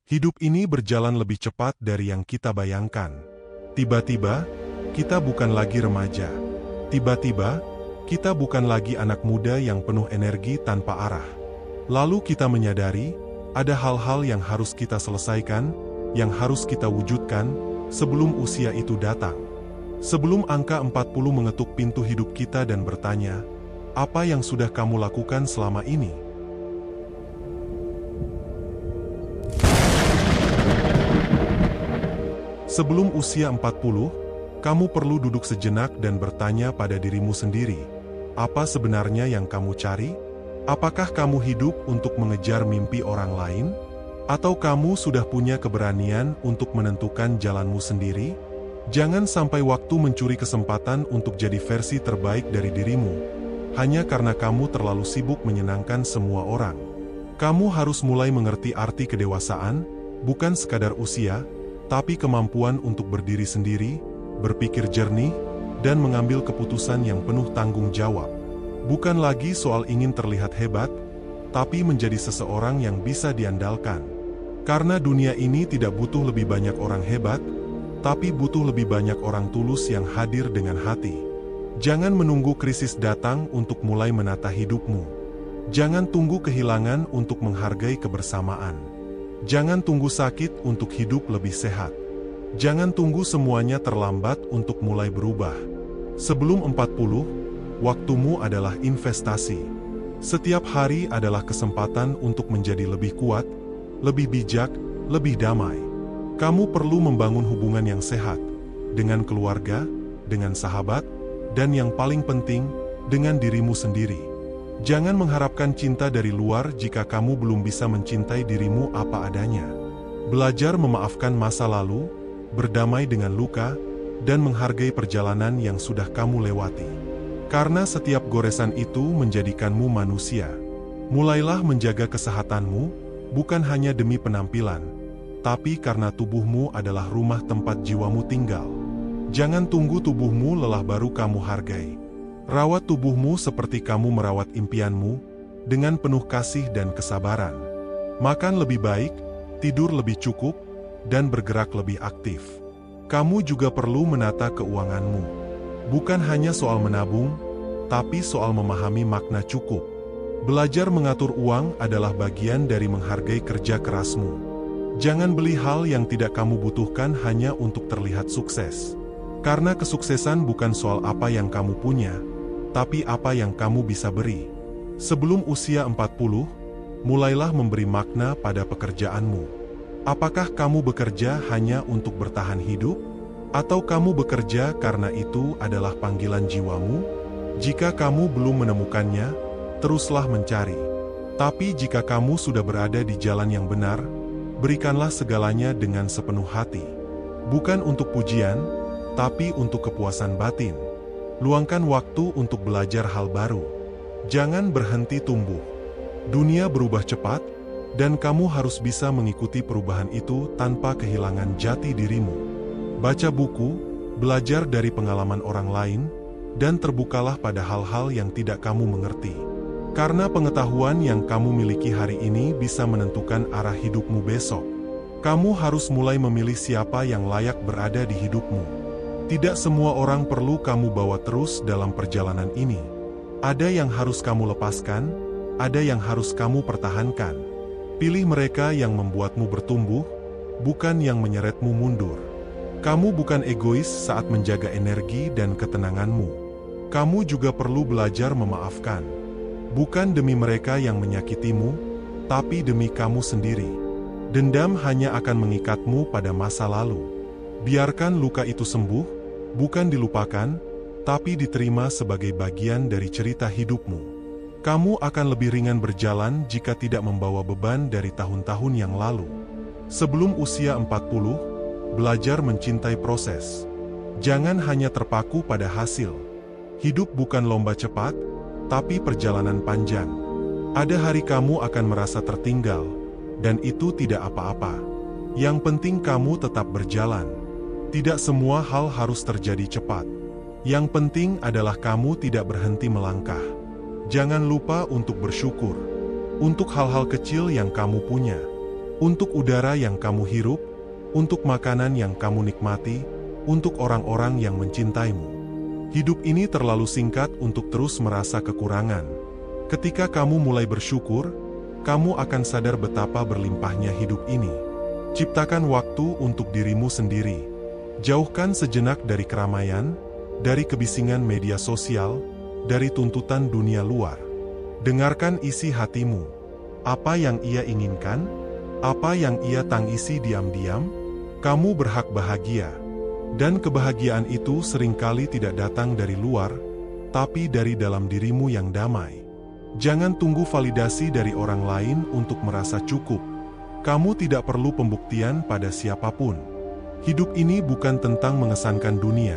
Hidup ini berjalan lebih cepat dari yang kita bayangkan. Tiba-tiba, kita bukan lagi remaja. Tiba-tiba, kita bukan lagi anak muda yang penuh energi tanpa arah. Lalu kita menyadari, ada hal-hal yang harus kita selesaikan, yang harus kita wujudkan, sebelum usia itu datang. Sebelum angka 40 mengetuk pintu hidup kita dan bertanya, apa yang sudah kamu lakukan selama ini? Sebelum usia 40, kamu perlu duduk sejenak dan bertanya pada dirimu sendiri, apa sebenarnya yang kamu cari? Apakah kamu hidup untuk mengejar mimpi orang lain? Atau kamu sudah punya keberanian untuk menentukan jalanmu sendiri? Jangan sampai waktu mencuri kesempatan untuk jadi versi terbaik dari dirimu, hanya karena kamu terlalu sibuk menyenangkan semua orang. Kamu harus mulai mengerti arti kedewasaan, bukan sekadar usia, tapi kemampuan untuk berdiri sendiri, berpikir jernih, dan mengambil keputusan yang penuh tanggung jawab. Bukan lagi soal ingin terlihat hebat, tapi menjadi seseorang yang bisa diandalkan. Karena dunia ini tidak butuh lebih banyak orang hebat, tapi butuh lebih banyak orang tulus yang hadir dengan hati. Jangan menunggu krisis datang untuk mulai menata hidupmu. Jangan tunggu kehilangan untuk menghargai kebersamaan. Jangan tunggu sakit untuk hidup lebih sehat. Jangan tunggu semuanya terlambat untuk mulai berubah. Sebelum 40, waktumu adalah investasi. Setiap hari adalah kesempatan untuk menjadi lebih kuat, lebih bijak, lebih damai. Kamu perlu membangun hubungan yang sehat, dengan keluarga, dengan sahabat, dan yang paling penting, dengan dirimu sendiri. Jangan mengharapkan cinta dari luar jika kamu belum bisa mencintai dirimu apa adanya. Belajar memaafkan masa lalu, berdamai dengan luka, dan menghargai perjalanan yang sudah kamu lewati. Karena setiap goresan itu menjadikanmu manusia. Mulailah menjaga kesehatanmu, bukan hanya demi penampilan, tapi karena tubuhmu adalah rumah tempat jiwamu tinggal. Jangan tunggu tubuhmu lelah baru kamu hargai. Rawat tubuhmu seperti kamu merawat impianmu, dengan penuh kasih dan kesabaran. Makan lebih baik, tidur lebih cukup, dan bergerak lebih aktif. Kamu juga perlu menata keuanganmu. Bukan hanya soal menabung, tapi soal memahami makna cukup. Belajar mengatur uang adalah bagian dari menghargai kerja kerasmu. Jangan beli hal yang tidak kamu butuhkan hanya untuk terlihat sukses. Karena kesuksesan bukan soal apa yang kamu punya, tapi apa yang kamu bisa beri. Sebelum usia 40, mulailah memberi makna pada pekerjaanmu. Apakah kamu bekerja hanya untuk bertahan hidup? Atau kamu bekerja karena itu adalah panggilan jiwamu? Jika kamu belum menemukannya, teruslah mencari. Tapi jika kamu sudah berada di jalan yang benar, berikanlah segalanya dengan sepenuh hati. Bukan untuk pujian, tapi untuk kepuasan batin. Luangkan waktu untuk belajar hal baru. Jangan berhenti tumbuh. Dunia berubah cepat, dan kamu harus bisa mengikuti perubahan itu tanpa kehilangan jati dirimu. Baca buku, belajar dari pengalaman orang lain, dan terbukalah pada hal-hal yang tidak kamu mengerti. Karena pengetahuan yang kamu miliki hari ini bisa menentukan arah hidupmu besok. Kamu harus mulai memilih siapa yang layak berada di hidupmu. Tidak semua orang perlu kamu bawa terus dalam perjalanan ini. Ada yang harus kamu lepaskan, ada yang harus kamu pertahankan. Pilih mereka yang membuatmu bertumbuh, bukan yang menyeretmu mundur. Kamu bukan egois saat menjaga energi dan ketenanganmu. Kamu juga perlu belajar memaafkan. Bukan demi mereka yang menyakitimu, tapi demi kamu sendiri. Dendam hanya akan mengikatmu pada masa lalu. Biarkan luka itu sembuh, bukan dilupakan, tapi diterima sebagai bagian dari cerita hidupmu. Kamu akan lebih ringan berjalan jika tidak membawa beban dari tahun-tahun yang lalu. Sebelum usia 40, belajar mencintai proses. Jangan hanya terpaku pada hasil. Hidup bukan lomba cepat, tapi perjalanan panjang. Ada hari kamu akan merasa tertinggal, dan itu tidak apa-apa. Yang penting kamu tetap berjalan. Tidak semua hal harus terjadi cepat. Yang penting adalah kamu tidak berhenti melangkah. Jangan lupa untuk bersyukur untuk hal-hal kecil yang kamu punya. untuk udara yang kamu hirup, untuk makanan yang kamu nikmati, untuk orang-orang yang mencintaimu. Hidup ini terlalu singkat untuk terus merasa kekurangan. Ketika kamu mulai bersyukur, kamu akan sadar betapa berlimpahnya hidup ini. Ciptakan waktu untuk dirimu sendiri. Jauhkan sejenak dari keramaian, dari kebisingan media sosial, dari tuntutan dunia luar. Dengarkan isi hatimu. Apa yang ia inginkan? Apa yang ia tangisi diam-diam? Kamu berhak bahagia. Dan kebahagiaan itu seringkali tidak datang dari luar, tapi dari dalam dirimu yang damai. Jangan tunggu validasi dari orang lain untuk merasa cukup. Kamu tidak perlu pembuktian pada siapapun. Hidup ini bukan tentang mengesankan dunia,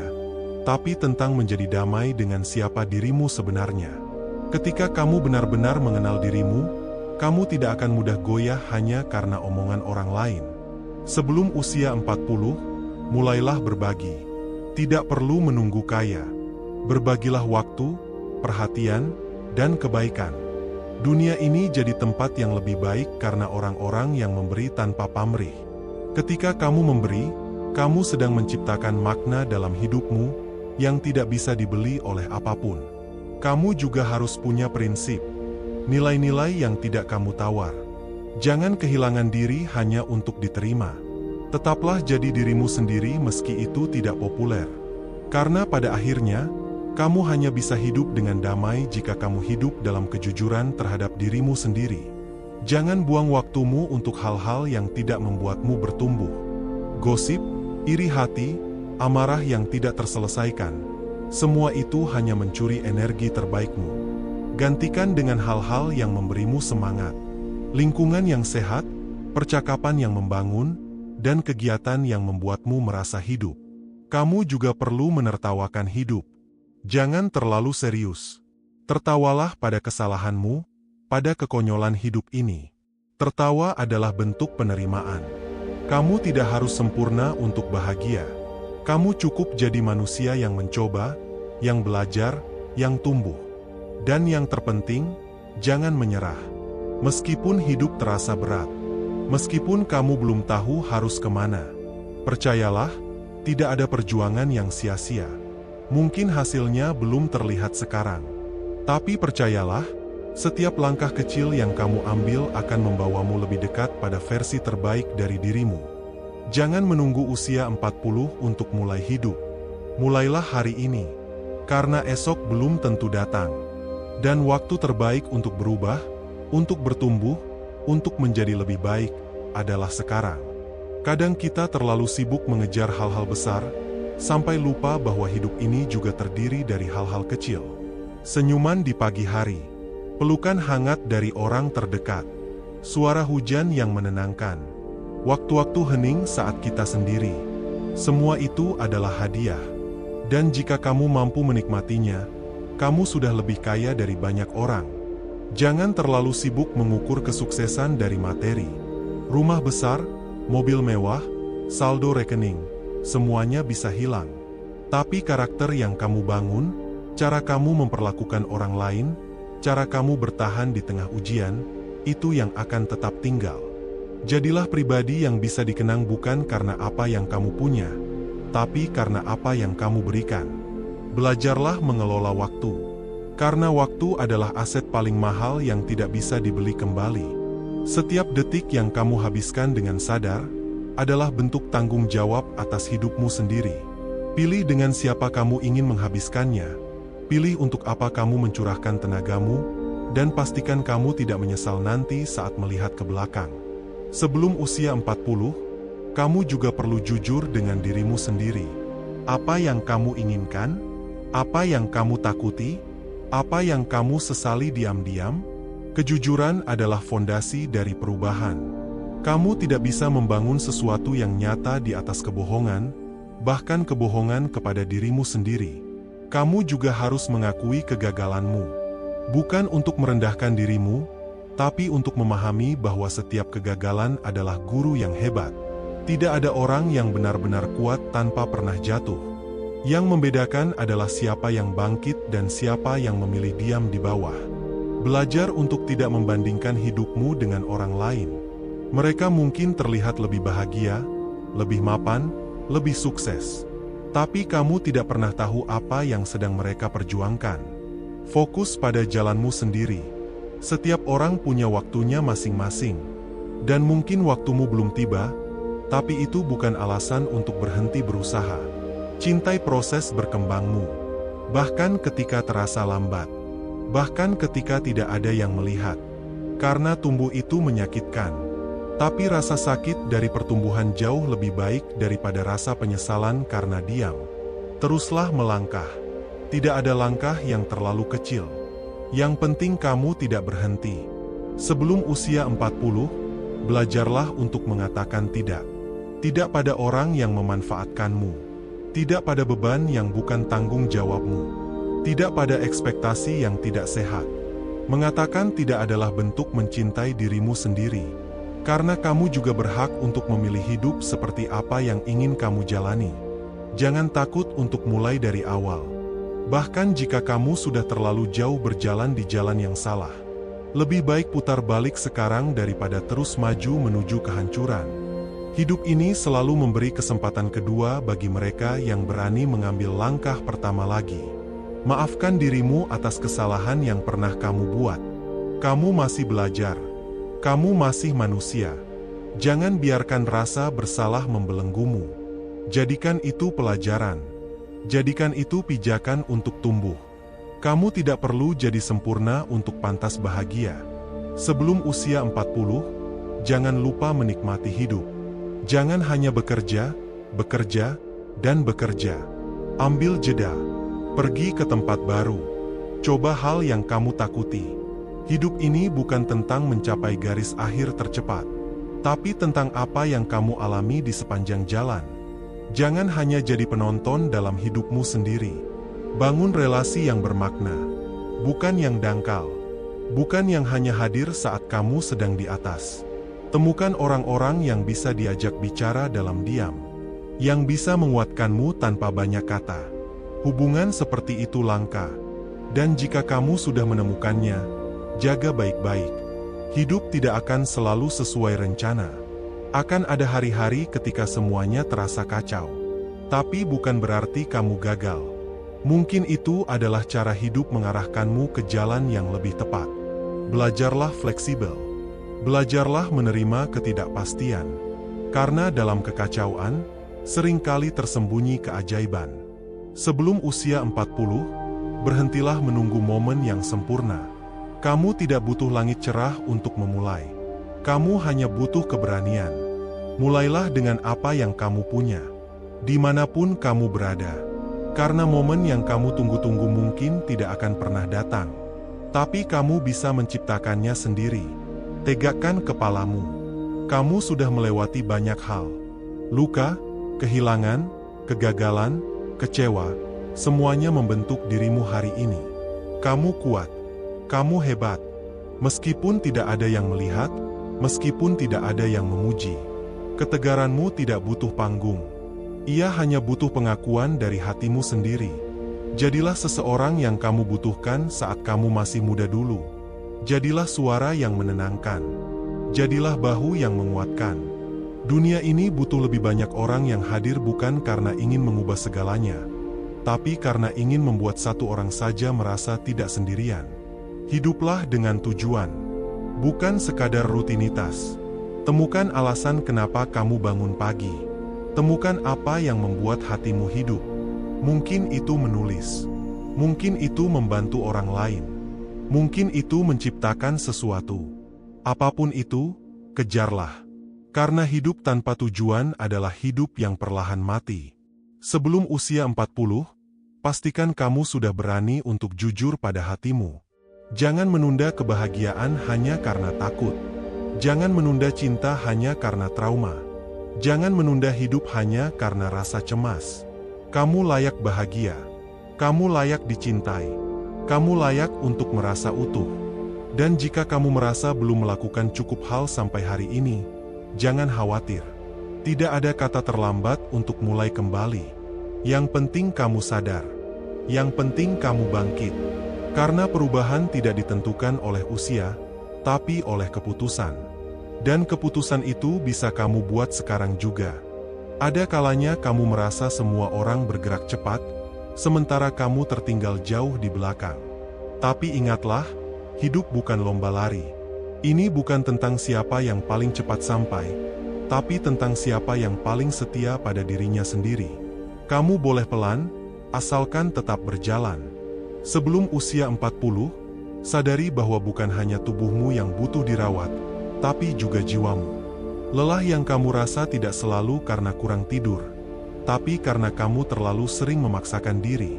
tapi tentang menjadi damai dengan siapa dirimu sebenarnya. Ketika kamu benar-benar mengenal dirimu, kamu tidak akan mudah goyah hanya karena omongan orang lain. Sebelum usia 40, mulailah berbagi. Tidak perlu menunggu kaya. Berbagilah waktu, perhatian, dan kebaikan. Dunia ini jadi tempat yang lebih baik karena orang-orang yang memberi tanpa pamrih. Ketika kamu memberi, kamu sedang menciptakan makna dalam hidupmu yang tidak bisa dibeli oleh apapun. Kamu juga harus punya prinsip, nilai-nilai yang tidak kamu tawar. Jangan kehilangan diri hanya untuk diterima. Tetaplah jadi dirimu sendiri meski itu tidak populer. Karena pada akhirnya, kamu hanya bisa hidup dengan damai jika kamu hidup dalam kejujuran terhadap dirimu sendiri. Jangan buang waktumu untuk hal-hal yang tidak membuatmu bertumbuh. Gosip, iri hati, amarah yang tidak terselesaikan. Semua itu hanya mencuri energi terbaikmu. Gantikan dengan hal-hal yang memberimu semangat. Lingkungan yang sehat, percakapan yang membangun, dan kegiatan yang membuatmu merasa hidup. Kamu juga perlu menertawakan hidup. Jangan terlalu serius. Tertawalah pada kesalahanmu, pada kekonyolan hidup ini. Tertawa adalah bentuk penerimaan. Kamu tidak harus sempurna untuk bahagia. Kamu cukup jadi manusia yang mencoba, yang belajar, yang tumbuh. Dan yang terpenting, jangan menyerah. Meskipun hidup terasa berat. Meskipun kamu belum tahu harus kemana, percayalah, tidak ada perjuangan yang sia-sia. Mungkin hasilnya belum terlihat sekarang. Tapi percayalah, setiap langkah kecil yang kamu ambil akan membawamu lebih dekat pada versi terbaik dari dirimu. Jangan menunggu usia 40 untuk mulai hidup. Mulailah hari ini, karena esok belum tentu datang. Dan waktu terbaik untuk berubah, untuk bertumbuh, untuk menjadi lebih baik, adalah sekarang. Kadang kita terlalu sibuk mengejar hal-hal besar, sampai lupa bahwa hidup ini juga terdiri dari hal-hal kecil. Senyuman di pagi hari, pelukan hangat dari orang terdekat, suara hujan yang menenangkan, waktu-waktu hening saat kita sendiri. Semua itu adalah hadiah. Dan jika kamu mampu menikmatinya, kamu sudah lebih kaya dari banyak orang. Jangan terlalu sibuk mengukur kesuksesan dari materi. Rumah besar, mobil mewah, saldo rekening, semuanya bisa hilang. Tapi karakter yang kamu bangun, cara kamu memperlakukan orang lain, cara kamu bertahan di tengah ujian, itu yang akan tetap tinggal. Jadilah pribadi yang bisa dikenang bukan karena apa yang kamu punya, tapi karena apa yang kamu berikan. Belajarlah mengelola waktu. Karena waktu adalah aset paling mahal yang tidak bisa dibeli kembali. Setiap detik yang kamu habiskan dengan sadar, adalah bentuk tanggung jawab atas hidupmu sendiri. Pilih dengan siapa kamu ingin menghabiskannya, pilih untuk apa kamu mencurahkan tenagamu, dan pastikan kamu tidak menyesal nanti saat melihat ke belakang. Sebelum usia 40, kamu juga perlu jujur dengan dirimu sendiri. Apa yang kamu inginkan? Apa yang kamu takuti? Apa yang kamu sesali diam-diam? Kejujuran adalah fondasi dari perubahan. Kamu tidak bisa membangun sesuatu yang nyata di atas kebohongan, bahkan kebohongan kepada dirimu sendiri. Kamu juga harus mengakui kegagalanmu. Bukan untuk merendahkan dirimu, tapi untuk memahami bahwa setiap kegagalan adalah guru yang hebat. Tidak ada orang yang benar-benar kuat tanpa pernah jatuh. Yang membedakan adalah siapa yang bangkit dan siapa yang memilih diam di bawah. Belajar untuk tidak membandingkan hidupmu dengan orang lain. Mereka mungkin terlihat lebih bahagia, lebih mapan, lebih sukses. Tapi kamu tidak pernah tahu apa yang sedang mereka perjuangkan. Fokus pada jalanmu sendiri. Setiap orang punya waktunya masing-masing. Dan mungkin waktumu belum tiba, tapi itu bukan alasan untuk berhenti berusaha. Cintai proses berkembangmu. Bahkan ketika terasa lambat. Bahkan ketika tidak ada yang melihat. Karena tumbuh itu menyakitkan. Tapi rasa sakit dari pertumbuhan jauh lebih baik daripada rasa penyesalan karena diam. Teruslah melangkah. Tidak ada langkah yang terlalu kecil. Yang penting kamu tidak berhenti. Sebelum usia 40, belajarlah untuk mengatakan tidak. Tidak pada orang yang memanfaatkanmu. Tidak pada beban yang bukan tanggung jawabmu. Tidak pada ekspektasi yang tidak sehat. Mengatakan tidak adalah bentuk mencintai dirimu sendiri. Karena kamu juga berhak untuk memilih hidup seperti apa yang ingin kamu jalani. Jangan takut untuk mulai dari awal. Bahkan jika kamu sudah terlalu jauh berjalan di jalan yang salah. Lebih baik putar balik sekarang daripada terus maju menuju kehancuran. Hidup ini selalu memberi kesempatan kedua bagi mereka yang berani mengambil langkah pertama lagi. Maafkan dirimu atas kesalahan yang pernah kamu buat. Kamu masih belajar. Kamu masih manusia. Jangan biarkan rasa bersalah membelenggumu. Jadikan itu pelajaran. Jadikan itu pijakan untuk tumbuh. Kamu tidak perlu jadi sempurna untuk pantas bahagia. Sebelum usia 40, jangan lupa menikmati hidup. Jangan hanya bekerja, bekerja, dan bekerja. Ambil jeda. Pergi ke tempat baru. Coba hal yang kamu takuti. Hidup ini bukan tentang mencapai garis akhir tercepat, tapi tentang apa yang kamu alami di sepanjang jalan. Jangan hanya jadi penonton dalam hidupmu sendiri. Bangun relasi yang bermakna, bukan yang dangkal, bukan yang hanya hadir saat kamu sedang di atas. Temukan orang-orang yang bisa diajak bicara dalam diam, yang bisa menguatkanmu tanpa banyak kata. Hubungan seperti itu langka, dan jika kamu sudah menemukannya, jaga baik-baik. Hidup tidak akan selalu sesuai rencana. Akan ada hari-hari ketika semuanya terasa kacau. Tapi bukan berarti kamu gagal. Mungkin itu adalah cara hidup mengarahkanmu ke jalan yang lebih tepat. Belajarlah fleksibel. Belajarlah menerima ketidakpastian. Karena dalam kekacauan, seringkali tersembunyi keajaiban. Sebelum usia 40, berhentilah menunggu momen yang sempurna. Kamu tidak butuh langit cerah untuk memulai. Kamu hanya butuh keberanian. Mulailah dengan apa yang kamu punya. Dimanapun kamu berada. Karena momen yang kamu tunggu-tunggu mungkin tidak akan pernah datang. Tapi kamu bisa menciptakannya sendiri. Tegakkan kepalamu. Kamu sudah melewati banyak hal. Luka, kehilangan, kegagalan, kecewa. Semuanya membentuk dirimu hari ini. Kamu kuat. Kamu hebat. Meskipun tidak ada yang melihat, meskipun tidak ada yang memuji. Ketegaranmu tidak butuh panggung. Ia hanya butuh pengakuan dari hatimu sendiri. Jadilah seseorang yang kamu butuhkan saat kamu masih muda dulu. Jadilah suara yang menenangkan. Jadilah bahu yang menguatkan. Dunia ini butuh lebih banyak orang yang hadir bukan karena ingin mengubah segalanya, tapi karena ingin membuat satu orang saja merasa tidak sendirian. Hiduplah dengan tujuan, bukan sekadar rutinitas. Temukan alasan kenapa kamu bangun pagi. Temukan apa yang membuat hatimu hidup. Mungkin itu menulis. Mungkin itu membantu orang lain. Mungkin itu menciptakan sesuatu. Apapun itu, kejarlah. Karena hidup tanpa tujuan adalah hidup yang perlahan mati. Sebelum usia 40, pastikan kamu sudah berani untuk jujur pada hatimu. Jangan menunda kebahagiaan hanya karena takut. Jangan menunda cinta hanya karena trauma. Jangan menunda hidup hanya karena rasa cemas. Kamu layak bahagia. Kamu layak dicintai. Kamu layak untuk merasa utuh. Dan jika kamu merasa belum melakukan cukup hal sampai hari ini, jangan khawatir. Tidak ada kata terlambat untuk mulai kembali. Yang penting kamu sadar. Yang penting kamu bangkit. Karena perubahan tidak ditentukan oleh usia, tapi oleh keputusan. Dan keputusan itu bisa kamu buat sekarang juga. Ada kalanya kamu merasa semua orang bergerak cepat, sementara kamu tertinggal jauh di belakang. Tapi ingatlah, hidup bukan lomba lari. Ini bukan tentang siapa yang paling cepat sampai, tapi tentang siapa yang paling setia pada dirinya sendiri. Kamu boleh pelan, asalkan tetap berjalan. Sebelum usia 40, sadari bahwa bukan hanya tubuhmu yang butuh dirawat, tapi juga jiwamu. Lelah yang kamu rasa tidak selalu karena kurang tidur, tapi karena kamu terlalu sering memaksakan diri.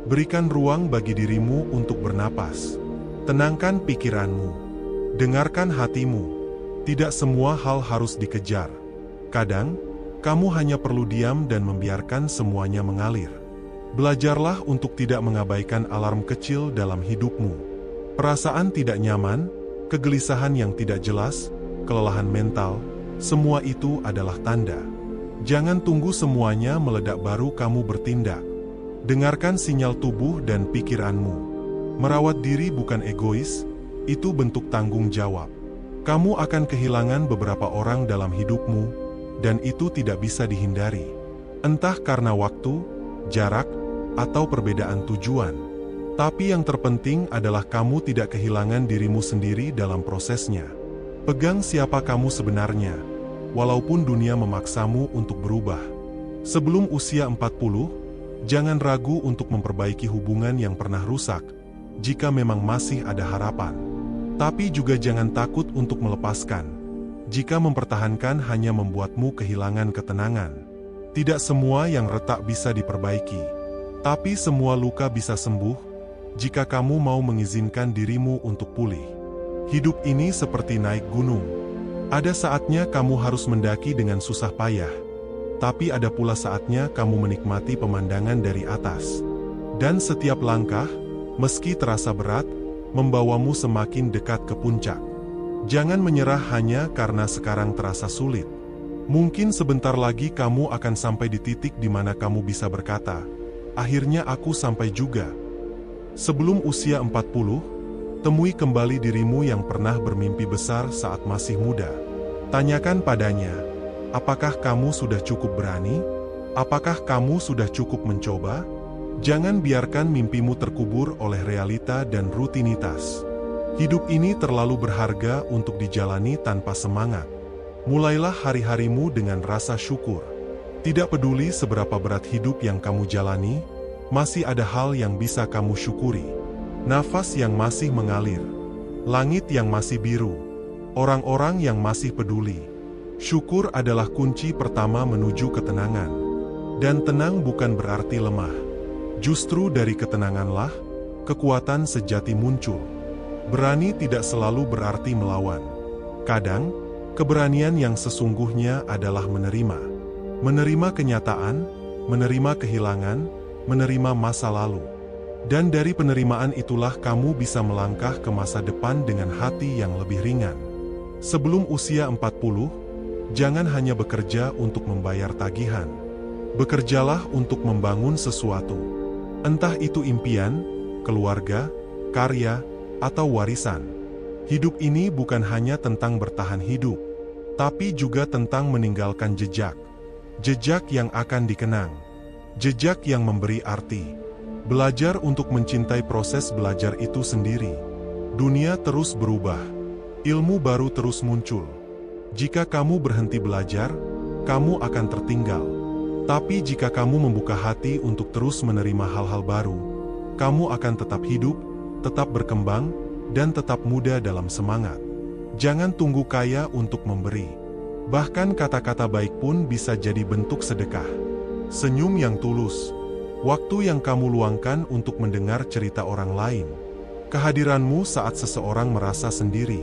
Berikan ruang bagi dirimu untuk bernapas. Tenangkan pikiranmu. Dengarkan hatimu. Tidak semua hal harus dikejar. Kadang, kamu hanya perlu diam dan membiarkan semuanya mengalir. Belajarlah untuk tidak mengabaikan alarm kecil dalam hidupmu. Perasaan tidak nyaman, kegelisahan yang tidak jelas, kelelahan mental, semua itu adalah tanda. Jangan tunggu semuanya meledak baru kamu bertindak. Dengarkan sinyal tubuh dan pikiranmu. Merawat diri bukan egois, itu bentuk tanggung jawab. Kamu akan kehilangan beberapa orang dalam hidupmu, dan itu tidak bisa dihindari. Entah karena waktu, jarak, atau perbedaan tujuan. Tapi yang terpenting adalah kamu tidak kehilangan dirimu sendiri dalam prosesnya. Pegang siapa kamu sebenarnya, walaupun dunia memaksamu untuk berubah. Sebelum usia 40, jangan ragu untuk memperbaiki hubungan yang pernah rusak, jika memang masih ada harapan. Tapi juga jangan takut untuk melepaskan, jika mempertahankan hanya membuatmu kehilangan ketenangan. Tidak semua yang retak bisa diperbaiki, tapi semua luka bisa sembuh, jika kamu mau mengizinkan dirimu untuk pulih. Hidup ini seperti naik gunung. Ada saatnya kamu harus mendaki dengan susah payah, tapi ada pula saatnya kamu menikmati pemandangan dari atas. Dan setiap langkah, meski terasa berat, membawamu semakin dekat ke puncak. Jangan menyerah hanya karena sekarang terasa sulit. Mungkin sebentar lagi kamu akan sampai di titik di mana kamu bisa berkata, "Akhirnya aku sampai juga." Sebelum usia 40, temui kembali dirimu yang pernah bermimpi besar saat masih muda. Tanyakan padanya, apakah kamu sudah cukup berani? Apakah kamu sudah cukup mencoba? Jangan biarkan mimpimu terkubur oleh realita dan rutinitas. Hidup ini terlalu berharga untuk dijalani tanpa semangat. Mulailah hari-harimu dengan rasa syukur. Tidak peduli seberapa berat hidup yang kamu jalani, masih ada hal yang bisa kamu syukuri. Nafas yang masih mengalir, langit yang masih biru, orang-orang yang masih peduli. Syukur adalah kunci pertama menuju ketenangan. Dan tenang bukan berarti lemah. Justru dari ketenanganlah, kekuatan sejati muncul. Berani tidak selalu berarti melawan. Kadang, keberanian yang sesungguhnya adalah menerima. Menerima kenyataan, menerima kehilangan, menerima masa lalu. Dan dari penerimaan itulah kamu bisa melangkah ke masa depan dengan hati yang lebih ringan. Sebelum usia 40, jangan hanya bekerja untuk membayar tagihan. Bekerjalah untuk membangun sesuatu. Entah itu impian, keluarga, karya, atau warisan. Hidup ini bukan hanya tentang bertahan hidup, tapi juga tentang meninggalkan jejak. Jejak yang akan dikenang. Jejak yang memberi arti. Belajar untuk mencintai proses belajar itu sendiri. Dunia terus berubah. Ilmu baru terus muncul. Jika kamu berhenti belajar, kamu akan tertinggal. Tapi jika kamu membuka hati untuk terus menerima hal-hal baru, kamu akan tetap hidup, tetap berkembang, dan tetap muda dalam semangat. Jangan tunggu kaya untuk memberi. Bahkan kata-kata baik pun bisa jadi bentuk sedekah. Senyum yang tulus, waktu yang kamu luangkan untuk mendengar cerita orang lain, kehadiranmu saat seseorang merasa sendiri,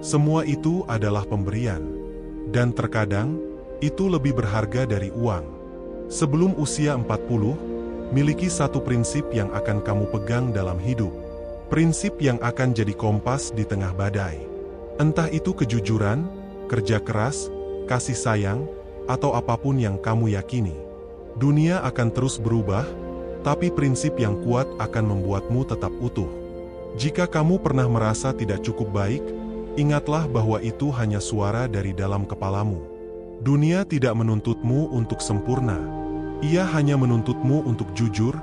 semua itu adalah pemberian. Dan terkadang, itu lebih berharga dari uang. Sebelum usia 40, miliki satu prinsip yang akan kamu pegang dalam hidup. Prinsip yang akan jadi kompas di tengah badai. Entah itu kejujuran, kerja keras, kasih sayang, atau apapun yang kamu yakini. Dunia akan terus berubah, tapi prinsip yang kuat akan membuatmu tetap utuh. Jika kamu pernah merasa tidak cukup baik, ingatlah bahwa itu hanya suara dari dalam kepalamu. Dunia tidak menuntutmu untuk sempurna. Ia hanya menuntutmu untuk jujur,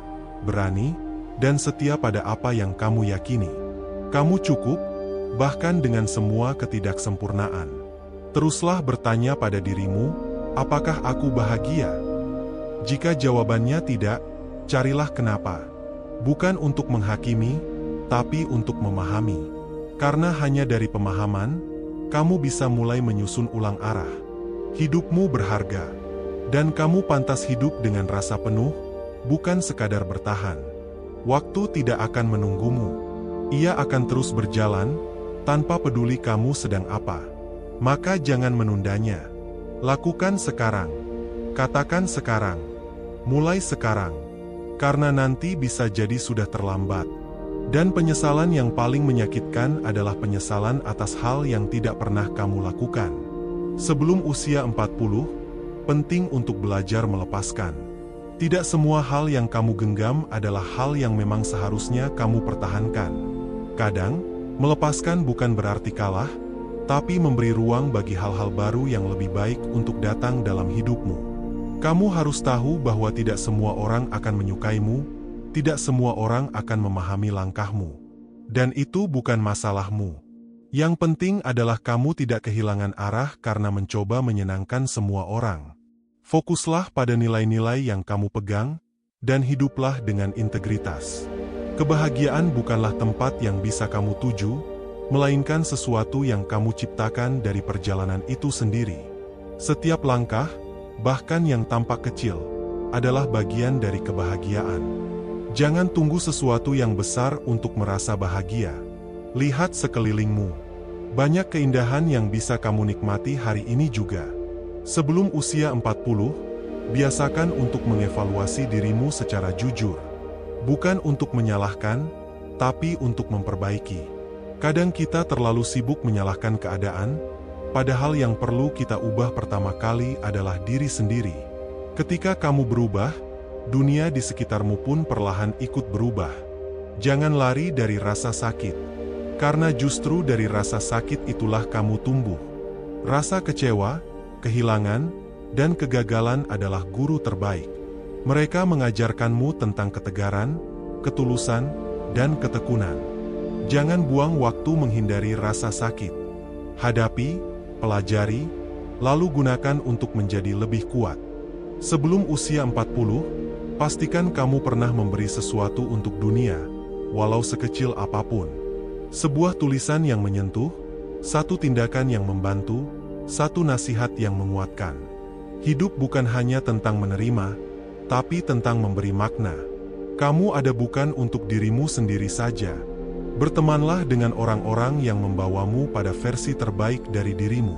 berani, dan setia pada apa yang kamu yakini. Kamu cukup, bahkan dengan semua ketidaksempurnaan. Teruslah bertanya pada dirimu, apakah aku bahagia? Jika jawabannya tidak, carilah kenapa. Bukan untuk menghakimi, tapi untuk memahami. Karena hanya dari pemahaman, kamu bisa mulai menyusun ulang arah. Hidupmu berharga, dan kamu pantas hidup dengan rasa penuh, bukan sekadar bertahan. Waktu tidak akan menunggumu. Ia akan terus berjalan, tanpa peduli kamu sedang apa. Maka jangan menundanya. Lakukan sekarang. Katakan sekarang. Mulai sekarang. Karena nanti bisa jadi sudah terlambat. Dan penyesalan yang paling menyakitkan adalah penyesalan atas hal yang tidak pernah kamu lakukan. Sebelum usia 40, penting untuk belajar melepaskan. Tidak semua hal yang kamu genggam adalah hal yang memang seharusnya kamu pertahankan. Kadang, melepaskan bukan berarti kalah, tapi memberi ruang bagi hal-hal baru yang lebih baik untuk datang dalam hidupmu. Kamu harus tahu bahwa tidak semua orang akan menyukaimu, tidak semua orang akan memahami langkahmu. Dan itu bukan masalahmu. Yang penting adalah kamu tidak kehilangan arah karena mencoba menyenangkan semua orang. Fokuslah pada nilai-nilai yang kamu pegang, dan hiduplah dengan integritas. Kebahagiaan bukanlah tempat yang bisa kamu tuju, melainkan sesuatu yang kamu ciptakan dari perjalanan itu sendiri. Setiap langkah, bahkan yang tampak kecil, adalah bagian dari kebahagiaan. Jangan tunggu sesuatu yang besar untuk merasa bahagia. Lihat sekelilingmu. Banyak keindahan yang bisa kamu nikmati hari ini juga. Sebelum usia 40, biasakan untuk mengevaluasi dirimu secara jujur. Bukan untuk menyalahkan, tapi untuk memperbaiki. Kadang kita terlalu sibuk menyalahkan keadaan, padahal yang perlu kita ubah pertama kali adalah diri sendiri. Ketika kamu berubah, dunia di sekitarmu pun perlahan ikut berubah. Jangan lari dari rasa sakit, karena justru dari rasa sakit itulah kamu tumbuh. Rasa kecewa, kehilangan, dan kegagalan adalah guru terbaik. Mereka mengajarkanmu tentang ketegaran, ketulusan, dan ketekunan. Jangan buang waktu menghindari rasa sakit. Hadapi, pelajari, lalu gunakan untuk menjadi lebih kuat. Sebelum usia 40, pastikan kamu pernah memberi sesuatu untuk dunia, walau sekecil apapun. Sebuah tulisan yang menyentuh, satu tindakan yang membantu, satu nasihat yang menguatkan. Hidup bukan hanya tentang menerima, tapi tentang memberi makna. Kamu ada bukan untuk dirimu sendiri saja. Bertemanlah dengan orang-orang yang membawamu pada versi terbaik dari dirimu.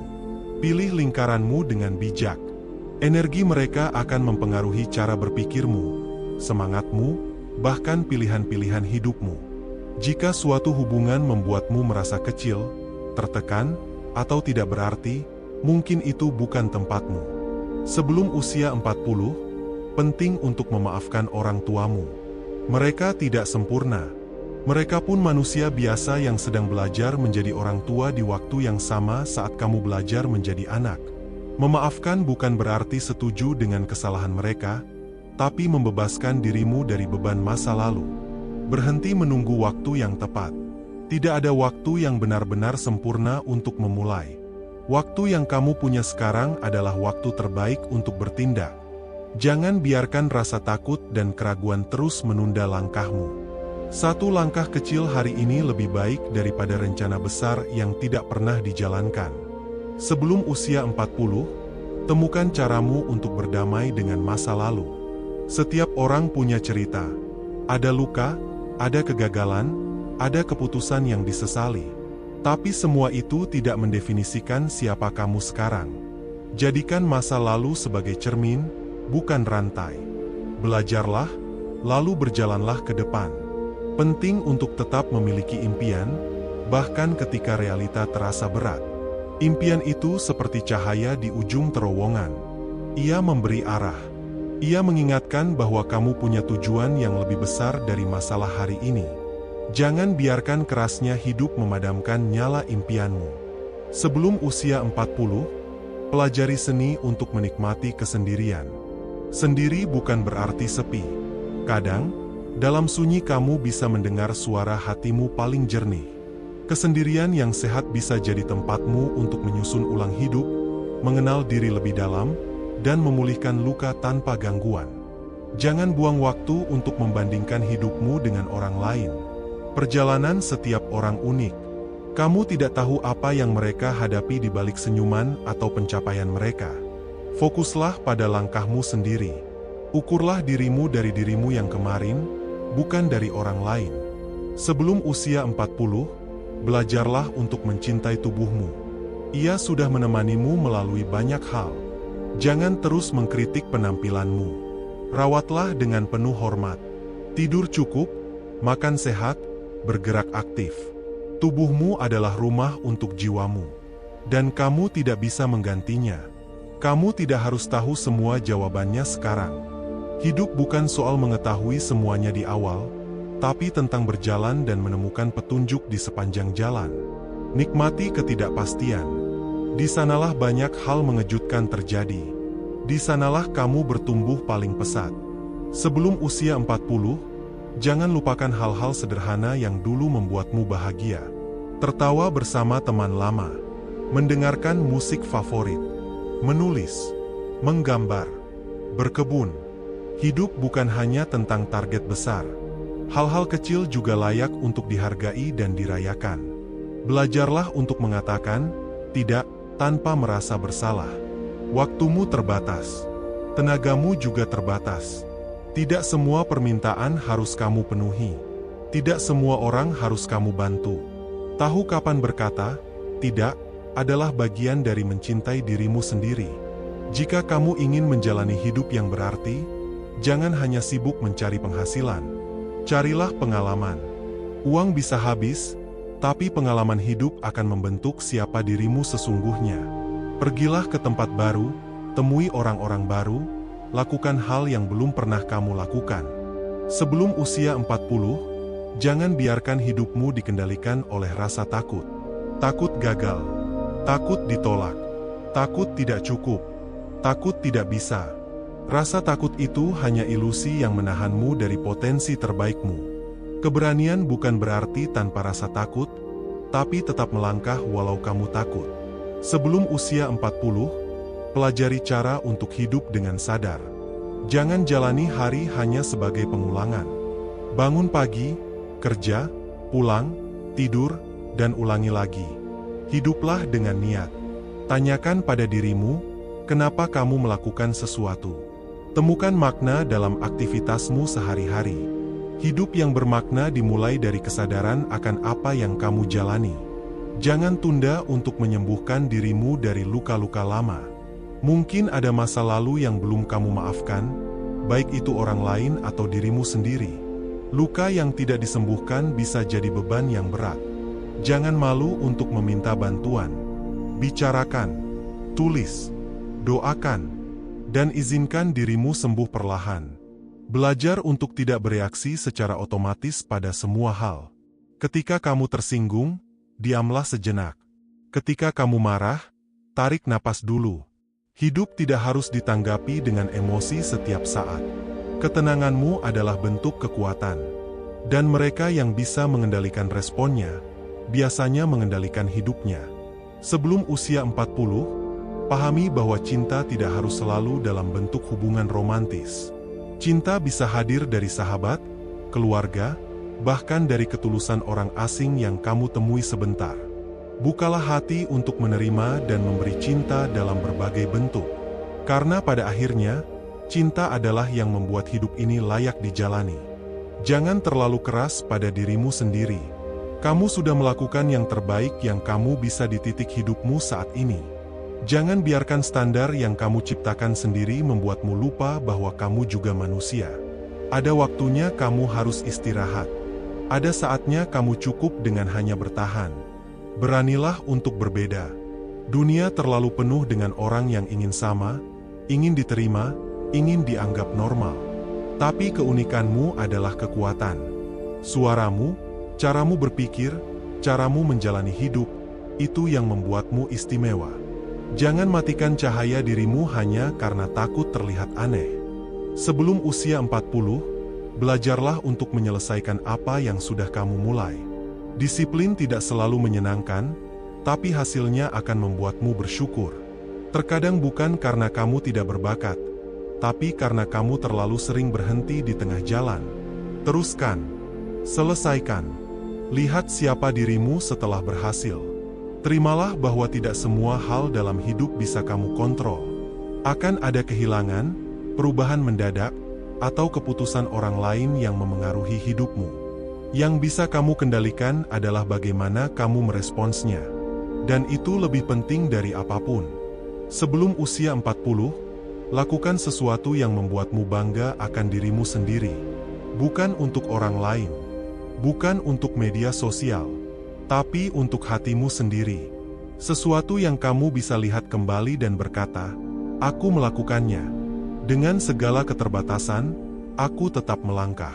Pilih lingkaranmu dengan bijak. Energi mereka akan mempengaruhi cara berpikirmu, semangatmu, bahkan pilihan-pilihan hidupmu. Jika suatu hubungan membuatmu merasa kecil, tertekan, atau tidak berarti, mungkin itu bukan tempatmu. Sebelum usia 40, penting untuk memaafkan orang tuamu. Mereka tidak sempurna. Mereka pun manusia biasa yang sedang belajar menjadi orang tua di waktu yang sama saat kamu belajar menjadi anak. Memaafkan bukan berarti setuju dengan kesalahan mereka, tapi membebaskan dirimu dari beban masa lalu. Berhenti menunggu waktu yang tepat. Tidak ada waktu yang benar-benar sempurna untuk memulai. Waktu yang kamu punya sekarang adalah waktu terbaik untuk bertindak. Jangan biarkan rasa takut dan keraguan terus menunda langkahmu. Satu langkah kecil hari ini lebih baik daripada rencana besar yang tidak pernah dijalankan. Sebelum usia 40, temukan caramu untuk berdamai dengan masa lalu. Setiap orang punya cerita. Ada luka, ada kegagalan, ada keputusan yang disesali. Tapi semua itu tidak mendefinisikan siapa kamu sekarang. Jadikan masa lalu sebagai cermin, bukan rantai. Belajarlah, lalu berjalanlah ke depan. Penting untuk tetap memiliki impian, bahkan ketika realita terasa berat. Impian itu seperti cahaya di ujung terowongan. Ia memberi arah. Ia mengingatkan bahwa kamu punya tujuan yang lebih besar dari masalah hari ini. Jangan biarkan kerasnya hidup memadamkan nyala impianmu. Sebelum usia 40, pelajari seni untuk menikmati kesendirian. Sendiri bukan berarti sepi. Kadang, dalam sunyi kamu bisa mendengar suara hatimu paling jernih. Kesendirian yang sehat bisa jadi tempatmu untuk menyusun ulang hidup, mengenal diri lebih dalam, dan memulihkan luka tanpa gangguan. Jangan buang waktu untuk membandingkan hidupmu dengan orang lain. Perjalanan setiap orang unik. Kamu tidak tahu apa yang mereka hadapi di balik senyuman atau pencapaian mereka. Fokuslah pada langkahmu sendiri. Ukurlah dirimu dari dirimu yang kemarin, bukan dari orang lain. Sebelum usia 40, belajarlah untuk mencintai tubuhmu. Ia sudah menemanimu melalui banyak hal. Jangan terus mengkritik penampilanmu. Rawatlah dengan penuh hormat. Tidur cukup, makan sehat, bergerak aktif. Tubuhmu adalah rumah untuk jiwamu, dan kamu tidak bisa menggantinya. Kamu tidak harus tahu semua jawabannya sekarang. Hidup bukan soal mengetahui semuanya di awal, tapi tentang berjalan dan menemukan petunjuk di sepanjang jalan. Nikmati ketidakpastian. Di sanalah banyak hal mengejutkan terjadi. Di sanalah kamu bertumbuh paling pesat. Sebelum usia 40, jangan lupakan hal-hal sederhana yang dulu membuatmu bahagia. Tertawa bersama teman lama, mendengarkan musik favorit, menulis, menggambar, berkebun. Hidup bukan hanya tentang target besar. Hal-hal kecil juga layak untuk dihargai dan dirayakan. Belajarlah untuk mengatakan tidak tanpa merasa bersalah. Waktumu terbatas, tenagamu juga terbatas. Tidak semua permintaan harus kamu penuhi. Tidak semua orang harus kamu bantu. Tahu kapan berkata tidak adalah bagian dari mencintai dirimu sendiri. Jika kamu ingin menjalani hidup yang berarti, jangan hanya sibuk mencari penghasilan. Carilah pengalaman. Uang bisa habis, tapi pengalaman hidup akan membentuk siapa dirimu sesungguhnya. Pergilah ke tempat baru, temui orang-orang baru, lakukan hal yang belum pernah kamu lakukan. Sebelum usia 40, jangan biarkan hidupmu dikendalikan oleh rasa takut. Takut gagal, takut ditolak, takut tidak cukup, takut tidak bisa. Rasa takut itu hanya ilusi yang menahanmu dari potensi terbaikmu. Keberanian bukan berarti tanpa rasa takut, tapi tetap melangkah walau kamu takut. Sebelum usia 40, pelajari cara untuk hidup dengan sadar. Jangan jalani hari hanya sebagai pengulangan. Bangun pagi, kerja, pulang, tidur, dan ulangi lagi. Hiduplah dengan niat. Tanyakan pada dirimu, kenapa kamu melakukan sesuatu. Temukan makna dalam aktivitasmu sehari-hari. Hidup yang bermakna dimulai dari kesadaran akan apa yang kamu jalani. Jangan tunda untuk menyembuhkan dirimu dari luka-luka lama. Mungkin ada masa lalu yang belum kamu maafkan, baik itu orang lain atau dirimu sendiri. Luka yang tidak disembuhkan bisa jadi beban yang berat. Jangan malu untuk meminta bantuan. Bicarakan, tulis, doakan, dan izinkan dirimu sembuh perlahan. Belajar untuk tidak bereaksi secara otomatis pada semua hal. Ketika kamu tersinggung, diamlah sejenak. Ketika kamu marah, tarik napas dulu. Hidup tidak harus ditanggapi dengan emosi setiap saat. Ketenanganmu adalah bentuk kekuatan. Dan mereka yang bisa mengendalikan responnya, biasanya mengendalikan hidupnya. Sebelum usia 40, pahami bahwa cinta tidak harus selalu dalam bentuk hubungan romantis. Cinta bisa hadir dari sahabat, keluarga, bahkan dari ketulusan orang asing yang kamu temui sebentar. Bukalah hati untuk menerima dan memberi cinta dalam berbagai bentuk. Karena pada akhirnya, cinta adalah yang membuat hidup ini layak dijalani. Jangan terlalu keras pada dirimu sendiri. Kamu sudah melakukan yang terbaik yang kamu bisa di titik hidupmu saat ini. Jangan biarkan standar yang kamu ciptakan sendiri membuatmu lupa bahwa kamu juga manusia. Ada waktunya kamu harus istirahat. Ada saatnya kamu cukup dengan hanya bertahan. Beranilah untuk berbeda. Dunia terlalu penuh dengan orang yang ingin sama, ingin diterima, ingin dianggap normal. Tapi keunikanmu adalah kekuatan. Suaramu, caramu berpikir, caramu menjalani hidup, itu yang membuatmu istimewa. Jangan matikan cahaya dirimu hanya karena takut terlihat aneh. Sebelum usia 40, belajarlah untuk menyelesaikan apa yang sudah kamu mulai. Disiplin tidak selalu menyenangkan, tapi hasilnya akan membuatmu bersyukur. Terkadang bukan karena kamu tidak berbakat, tapi karena kamu terlalu sering berhenti di tengah jalan. Teruskan, selesaikan. Lihat siapa dirimu setelah berhasil. Terimalah bahwa tidak semua hal dalam hidup bisa kamu kontrol. Akan ada kehilangan, perubahan mendadak, atau keputusan orang lain yang memengaruhi hidupmu. Yang bisa kamu kendalikan adalah bagaimana kamu meresponsnya. Dan itu lebih penting dari apapun. Sebelum usia 40, lakukan sesuatu yang membuatmu bangga akan dirimu sendiri. Bukan untuk orang lain. Bukan untuk media sosial. Tapi untuk hatimu sendiri. Sesuatu yang kamu bisa lihat kembali dan berkata, "Aku melakukannya. Dengan segala keterbatasan, aku tetap melangkah."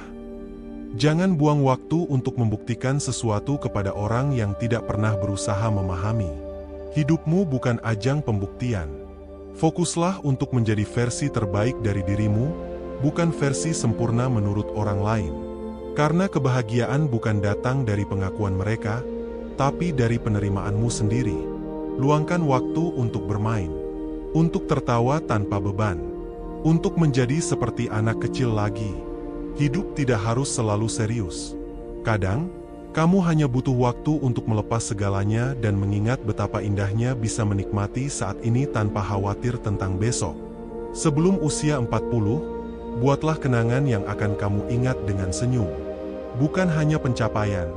Jangan buang waktu untuk membuktikan sesuatu kepada orang yang tidak pernah berusaha memahami. Hidupmu bukan ajang pembuktian. Fokuslah untuk menjadi versi terbaik dari dirimu, bukan versi sempurna menurut orang lain. Karena kebahagiaan bukan datang dari pengakuan mereka, tapi dari penerimaanmu sendiri. Luangkan waktu untuk bermain, untuk tertawa tanpa beban, untuk menjadi seperti anak kecil lagi. Hidup tidak harus selalu serius. Kadang, kamu hanya butuh waktu untuk melepas segalanya dan mengingat betapa indahnya bisa menikmati saat ini tanpa khawatir tentang besok. Sebelum usia 40, buatlah kenangan yang akan kamu ingat dengan senyum. Bukan hanya pencapaian,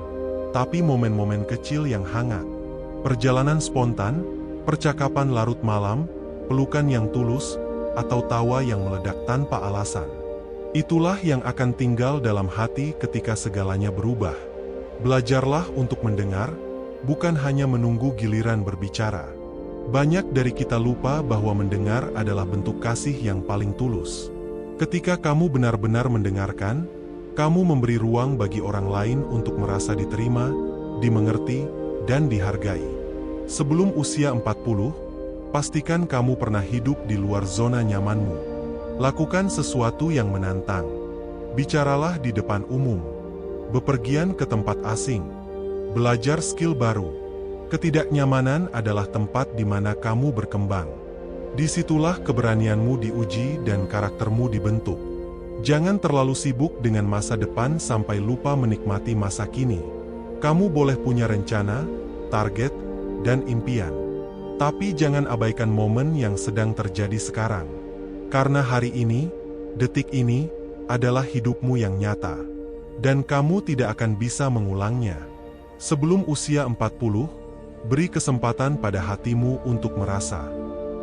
tapi momen-momen kecil yang hangat. Perjalanan spontan, percakapan larut malam, pelukan yang tulus, atau tawa yang meledak tanpa alasan. Itulah yang akan tinggal dalam hati ketika segalanya berubah. Belajarlah untuk mendengar, bukan hanya menunggu giliran berbicara. Banyak dari kita lupa bahwa mendengar adalah bentuk kasih yang paling tulus. Ketika kamu benar-benar mendengarkan, kamu memberi ruang bagi orang lain untuk merasa diterima, dimengerti, dan dihargai. Sebelum usia 40, pastikan kamu pernah hidup di luar zona nyamanmu. Lakukan sesuatu yang menantang. Bicaralah di depan umum. Bepergian ke tempat asing. Belajar skill baru. Ketidaknyamanan adalah tempat di mana kamu berkembang. Disitulah keberanianmu diuji dan karaktermu dibentuk. Jangan terlalu sibuk dengan masa depan sampai lupa menikmati masa kini. Kamu boleh punya rencana, target, dan impian. Tapi jangan abaikan momen yang sedang terjadi sekarang. Karena hari ini, detik ini, adalah hidupmu yang nyata. Dan kamu tidak akan bisa mengulangnya. Sebelum usia 40, beri kesempatan pada hatimu untuk merasa.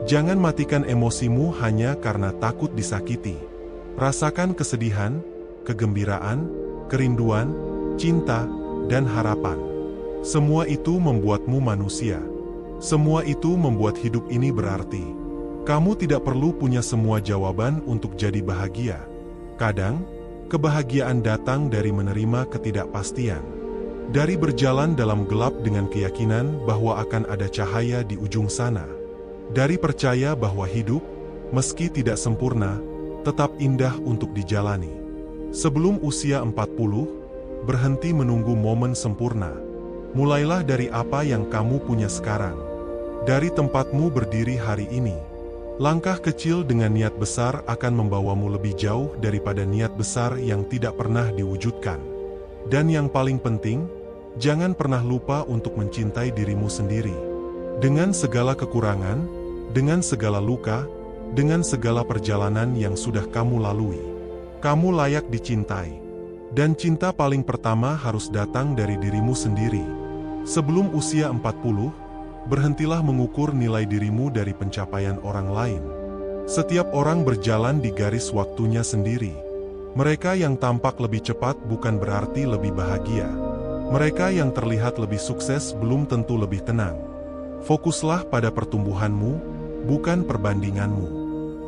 Jangan matikan emosimu hanya karena takut disakiti. Rasakan kesedihan, kegembiraan, kerinduan, cinta, dan harapan. Semua itu membuatmu manusia. Semua itu membuat hidup ini berarti. Kamu tidak perlu punya semua jawaban untuk jadi bahagia. Kadang, kebahagiaan datang dari menerima ketidakpastian. Dari berjalan dalam gelap dengan keyakinan bahwa akan ada cahaya di ujung sana. Dari percaya bahwa hidup, meski tidak sempurna, tetap indah untuk dijalani. Sebelum usia 40, berhenti menunggu momen sempurna. Mulailah dari apa yang kamu punya sekarang. Dari tempatmu berdiri hari ini. Langkah kecil dengan niat besar akan membawamu lebih jauh daripada niat besar yang tidak pernah diwujudkan. Dan yang paling penting, jangan pernah lupa untuk mencintai dirimu sendiri. Dengan segala kekurangan, dengan segala luka, dengan segala perjalanan yang sudah kamu lalui. Kamu layak dicintai. Dan cinta paling pertama harus datang dari dirimu sendiri. Sebelum usia 40, berhentilah mengukur nilai dirimu dari pencapaian orang lain. Setiap orang berjalan di garis waktunya sendiri. Mereka yang tampak lebih cepat bukan berarti lebih bahagia. Mereka yang terlihat lebih sukses belum tentu lebih tenang. Fokuslah pada pertumbuhanmu, bukan perbandinganmu.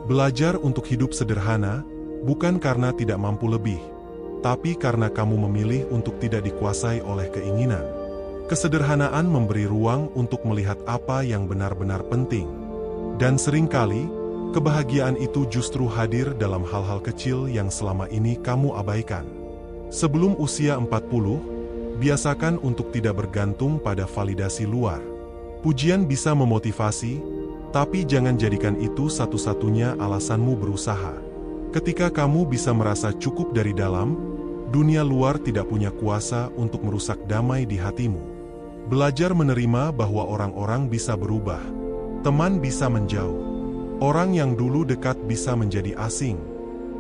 Belajar untuk hidup sederhana, bukan karena tidak mampu lebih, tapi karena kamu memilih untuk tidak dikuasai oleh keinginan. Kesederhanaan memberi ruang untuk melihat apa yang benar-benar penting. Dan seringkali, kebahagiaan itu justru hadir dalam hal-hal kecil yang selama ini kamu abaikan. Sebelum usia 40, biasakan untuk tidak bergantung pada validasi luar. Pujian bisa memotivasi, tapi jangan jadikan itu satu-satunya alasanmu berusaha. Ketika kamu bisa merasa cukup dari dalam, dunia luar tidak punya kuasa untuk merusak damai di hatimu. Belajar menerima bahwa orang-orang bisa berubah, teman bisa menjauh, orang yang dulu dekat bisa menjadi asing.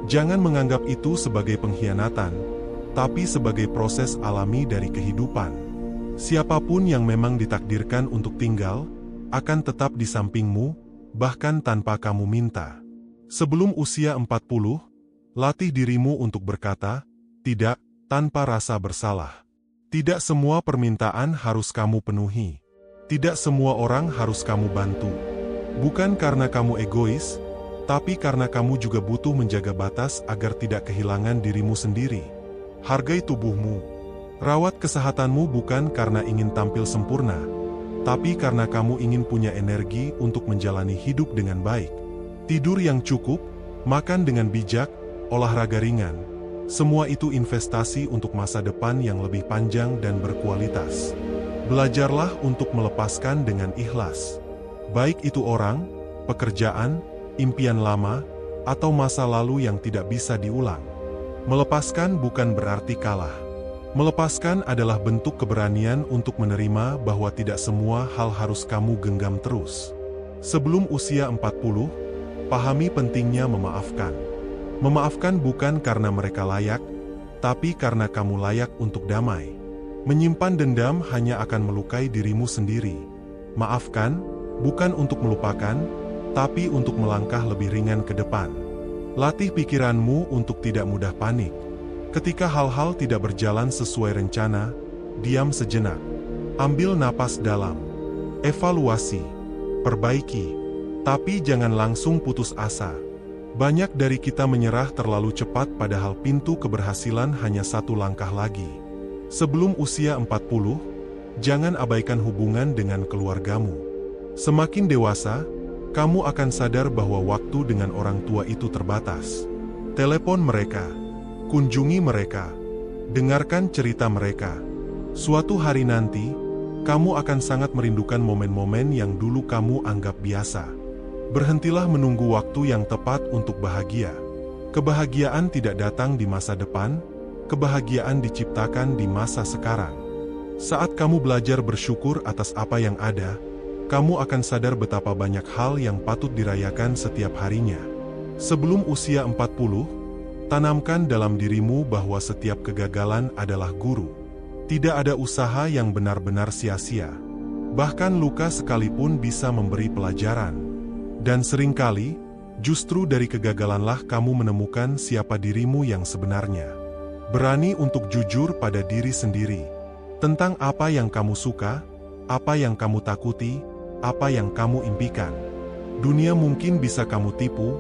Jangan menganggap itu sebagai pengkhianatan, tapi sebagai proses alami dari kehidupan. Siapapun yang memang ditakdirkan untuk tinggal, akan tetap di sampingmu, bahkan tanpa kamu minta. Sebelum usia 40, latih dirimu untuk berkata, tidak, tanpa rasa bersalah. Tidak semua permintaan harus kamu penuhi. Tidak semua orang harus kamu bantu. Bukan karena kamu egois, tapi karena kamu juga butuh menjaga batas agar tidak kehilangan dirimu sendiri. Hargai tubuhmu. Rawat kesehatanmu bukan karena ingin tampil sempurna, tapi karena kamu ingin punya energi untuk menjalani hidup dengan baik. Tidur yang cukup, makan dengan bijak, olahraga ringan. Semua itu investasi untuk masa depan yang lebih panjang dan berkualitas. Belajarlah untuk melepaskan dengan ikhlas. Baik itu orang, pekerjaan, impian lama, atau masa lalu yang tidak bisa diulang. Melepaskan bukan berarti kalah. Melepaskan adalah bentuk keberanian untuk menerima bahwa tidak semua hal harus kamu genggam terus. Sebelum usia 40, pahami pentingnya memaafkan. Memaafkan bukan karena mereka layak, tapi karena kamu layak untuk damai. Menyimpan dendam hanya akan melukai dirimu sendiri. Maafkan, bukan untuk melupakan, tapi untuk melangkah lebih ringan ke depan. Latih pikiranmu untuk tidak mudah panik. Ketika hal-hal tidak berjalan sesuai rencana, diam sejenak. Ambil napas dalam. Evaluasi. Perbaiki. Tapi jangan langsung putus asa. Banyak dari kita menyerah terlalu cepat padahal pintu keberhasilan hanya satu langkah lagi. Sebelum usia 40, jangan abaikan hubungan dengan keluargamu. Semakin dewasa, kamu akan sadar bahwa waktu dengan orang tua itu terbatas. Telepon mereka. Kunjungi mereka, dengarkan cerita mereka. Suatu hari nanti, kamu akan sangat merindukan momen-momen yang dulu kamu anggap biasa. Berhentilah menunggu waktu yang tepat untuk bahagia. Kebahagiaan tidak datang di masa depan, kebahagiaan diciptakan di masa sekarang. Saat kamu belajar bersyukur atas apa yang ada, kamu akan sadar betapa banyak hal yang patut dirayakan setiap harinya. Sebelum usia 40, tanamkan dalam dirimu bahwa setiap kegagalan adalah guru. Tidak ada usaha yang benar-benar sia-sia. Bahkan luka sekalipun bisa memberi pelajaran. Dan seringkali, justru dari kegagalanlah kamu menemukan siapa dirimu yang sebenarnya. Berani untuk jujur pada diri sendiri. Tentang apa yang kamu suka, apa yang kamu takuti, apa yang kamu impikan. Dunia mungkin bisa kamu tipu,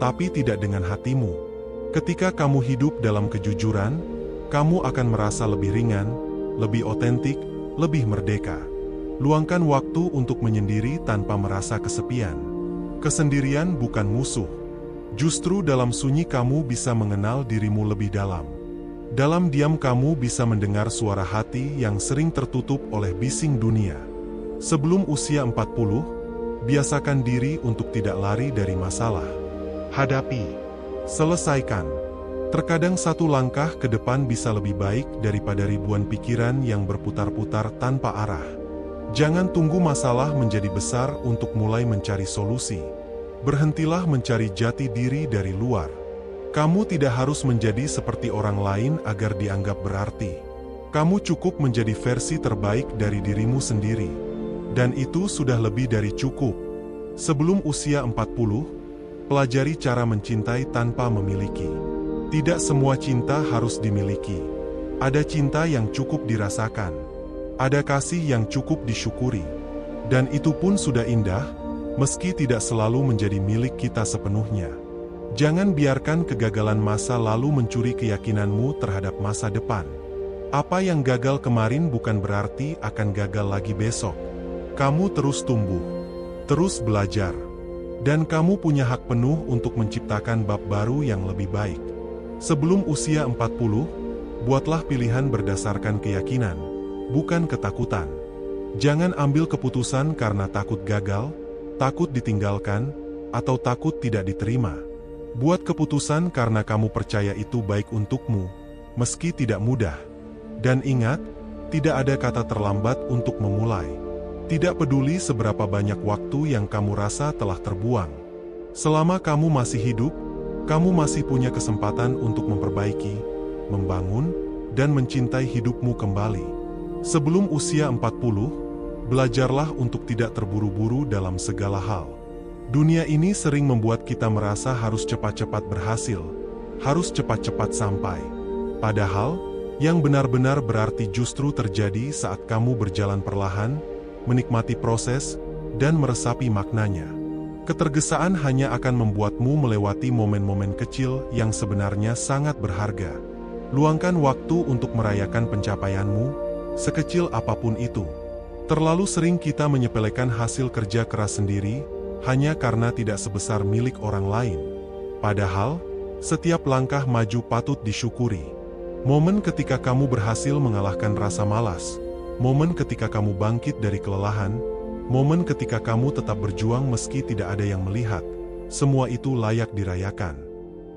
tapi tidak dengan hatimu. Ketika kamu hidup dalam kejujuran, kamu akan merasa lebih ringan, lebih otentik, lebih merdeka. Luangkan waktu untuk menyendiri tanpa merasa kesepian. Kesendirian bukan musuh. Justru dalam sunyi kamu bisa mengenal dirimu lebih dalam. Dalam diam kamu bisa mendengar suara hati yang sering tertutup oleh bising dunia. Sebelum usia 40, biasakan diri untuk tidak lari dari masalah. Hadapi. Selesaikan. Terkadang satu langkah ke depan bisa lebih baik daripada ribuan pikiran yang berputar-putar tanpa arah. Jangan tunggu masalah menjadi besar untuk mulai mencari solusi. Berhentilah mencari jati diri dari luar. Kamu tidak harus menjadi seperti orang lain agar dianggap berarti. Kamu cukup menjadi versi terbaik dari dirimu sendiri. Dan itu sudah lebih dari cukup. Sebelum usia 40, pelajari cara mencintai tanpa memiliki. Tidak semua cinta harus dimiliki. Ada cinta yang cukup dirasakan. Ada kasih yang cukup disyukuri. Dan itu pun sudah indah, meski tidak selalu menjadi milik kita sepenuhnya. Jangan biarkan kegagalan masa lalu mencuri keyakinanmu terhadap masa depan. Apa yang gagal kemarin bukan berarti akan gagal lagi besok. Kamu terus tumbuh, terus belajar, dan kamu punya hak penuh untuk menciptakan bab baru yang lebih baik. Sebelum usia 40, buatlah pilihan berdasarkan keyakinan, bukan ketakutan. Jangan ambil keputusan karena takut gagal, takut ditinggalkan, atau takut tidak diterima. Buat keputusan karena kamu percaya itu baik untukmu, meski tidak mudah. Dan ingat, tidak ada kata terlambat untuk memulai. Tidak peduli seberapa banyak waktu yang kamu rasa telah terbuang. Selama kamu masih hidup, kamu masih punya kesempatan untuk memperbaiki, membangun, dan mencintai hidupmu kembali. Sebelum usia 40, belajarlah untuk tidak terburu-buru dalam segala hal. Dunia ini sering membuat kita merasa harus cepat-cepat berhasil, harus cepat-cepat sampai. Padahal, yang benar-benar berarti justru terjadi saat kamu berjalan perlahan, menikmati proses, dan meresapi maknanya. Ketergesaan hanya akan membuatmu melewati momen-momen kecil yang sebenarnya sangat berharga. Luangkan waktu untuk merayakan pencapaianmu, sekecil apapun itu. Terlalu sering kita menyepelekan hasil kerja keras sendiri, hanya karena tidak sebesar milik orang lain. Padahal, setiap langkah maju patut disyukuri. Momen ketika kamu berhasil mengalahkan rasa malas, momen ketika kamu bangkit dari kelelahan, momen ketika kamu tetap berjuang meski tidak ada yang melihat, semua itu layak dirayakan.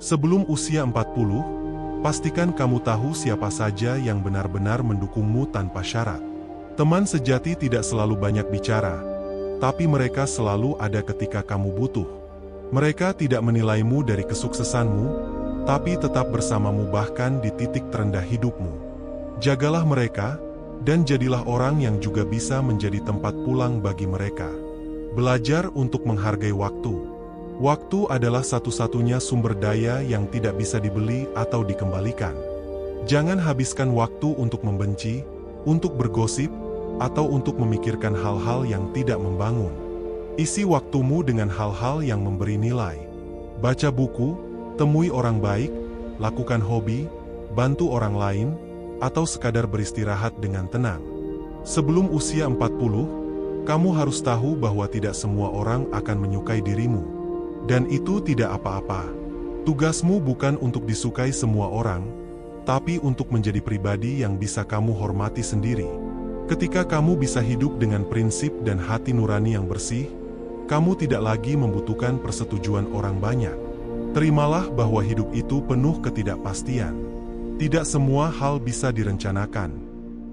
Sebelum usia 40, pastikan kamu tahu siapa saja yang benar-benar mendukungmu tanpa syarat. Teman sejati tidak selalu banyak bicara, tapi mereka selalu ada ketika kamu butuh. Mereka tidak menilaimu dari kesuksesanmu, tapi tetap bersamamu bahkan di titik terendah hidupmu. Jagalah mereka, dan jadilah orang yang juga bisa menjadi tempat pulang bagi mereka. Belajar untuk menghargai waktu. Waktu adalah satu-satunya sumber daya yang tidak bisa dibeli atau dikembalikan. Jangan habiskan waktu untuk membenci, untuk bergosip, atau untuk memikirkan hal-hal yang tidak membangun. Isi waktumu dengan hal-hal yang memberi nilai. Baca buku, temui orang baik, lakukan hobi, bantu orang lain, atau sekadar beristirahat dengan tenang. Sebelum usia 40, kamu harus tahu bahwa tidak semua orang akan menyukai dirimu. Dan itu tidak apa-apa. Tugasmu bukan untuk disukai semua orang, tapi untuk menjadi pribadi yang bisa kamu hormati sendiri. Ketika kamu bisa hidup dengan prinsip dan hati nurani yang bersih, kamu tidak lagi membutuhkan persetujuan orang banyak. Terimalah bahwa hidup itu penuh ketidakpastian. Tidak semua hal bisa direncanakan.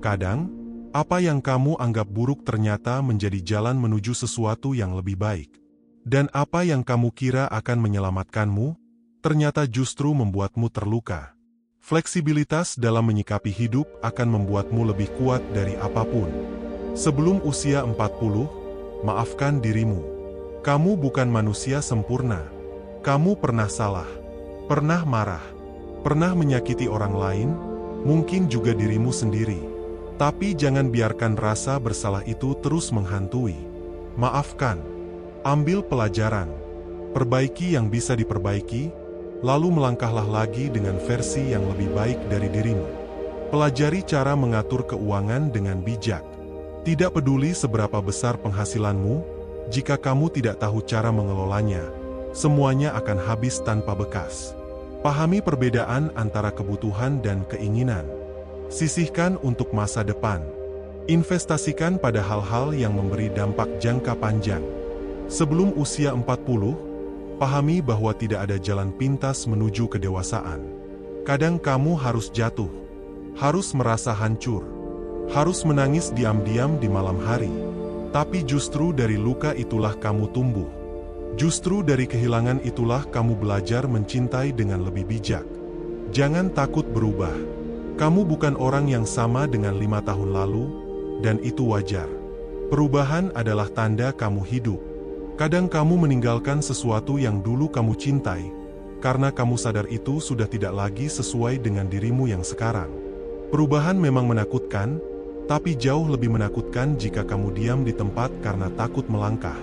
Kadang, apa yang kamu anggap buruk ternyata menjadi jalan menuju sesuatu yang lebih baik. Dan apa yang kamu kira akan menyelamatkanmu, ternyata justru membuatmu terluka. Fleksibilitas dalam menyikapi hidup akan membuatmu lebih kuat dari apapun. Sebelum usia 40, maafkan dirimu. Kamu bukan manusia sempurna. Kamu pernah salah, pernah marah, pernah menyakiti orang lain, mungkin juga dirimu sendiri. Tapi jangan biarkan rasa bersalah itu terus menghantui. Maafkan, ambil pelajaran, perbaiki yang bisa diperbaiki, lalu melangkahlah lagi dengan versi yang lebih baik dari dirimu. Pelajari cara mengatur keuangan dengan bijak. Tidak peduli seberapa besar penghasilanmu, jika kamu tidak tahu cara mengelolanya, semuanya akan habis tanpa bekas. Pahami perbedaan antara kebutuhan dan keinginan. Sisihkan untuk masa depan. Investasikan pada hal-hal yang memberi dampak jangka panjang. Sebelum usia 40, pahami bahwa tidak ada jalan pintas menuju kedewasaan. Kadang kamu harus jatuh, harus merasa hancur, harus menangis diam-diam di malam hari. Tapi justru dari luka itulah kamu tumbuh. Justru dari kehilangan itulah kamu belajar mencintai dengan lebih bijak. Jangan takut berubah. Kamu bukan orang yang sama dengan 5 tahun lalu, dan itu wajar. Perubahan adalah tanda kamu hidup. Kadang kamu meninggalkan sesuatu yang dulu kamu cintai, karena kamu sadar itu sudah tidak lagi sesuai dengan dirimu yang sekarang. Perubahan memang menakutkan, tapi jauh lebih menakutkan jika kamu diam di tempat karena takut melangkah.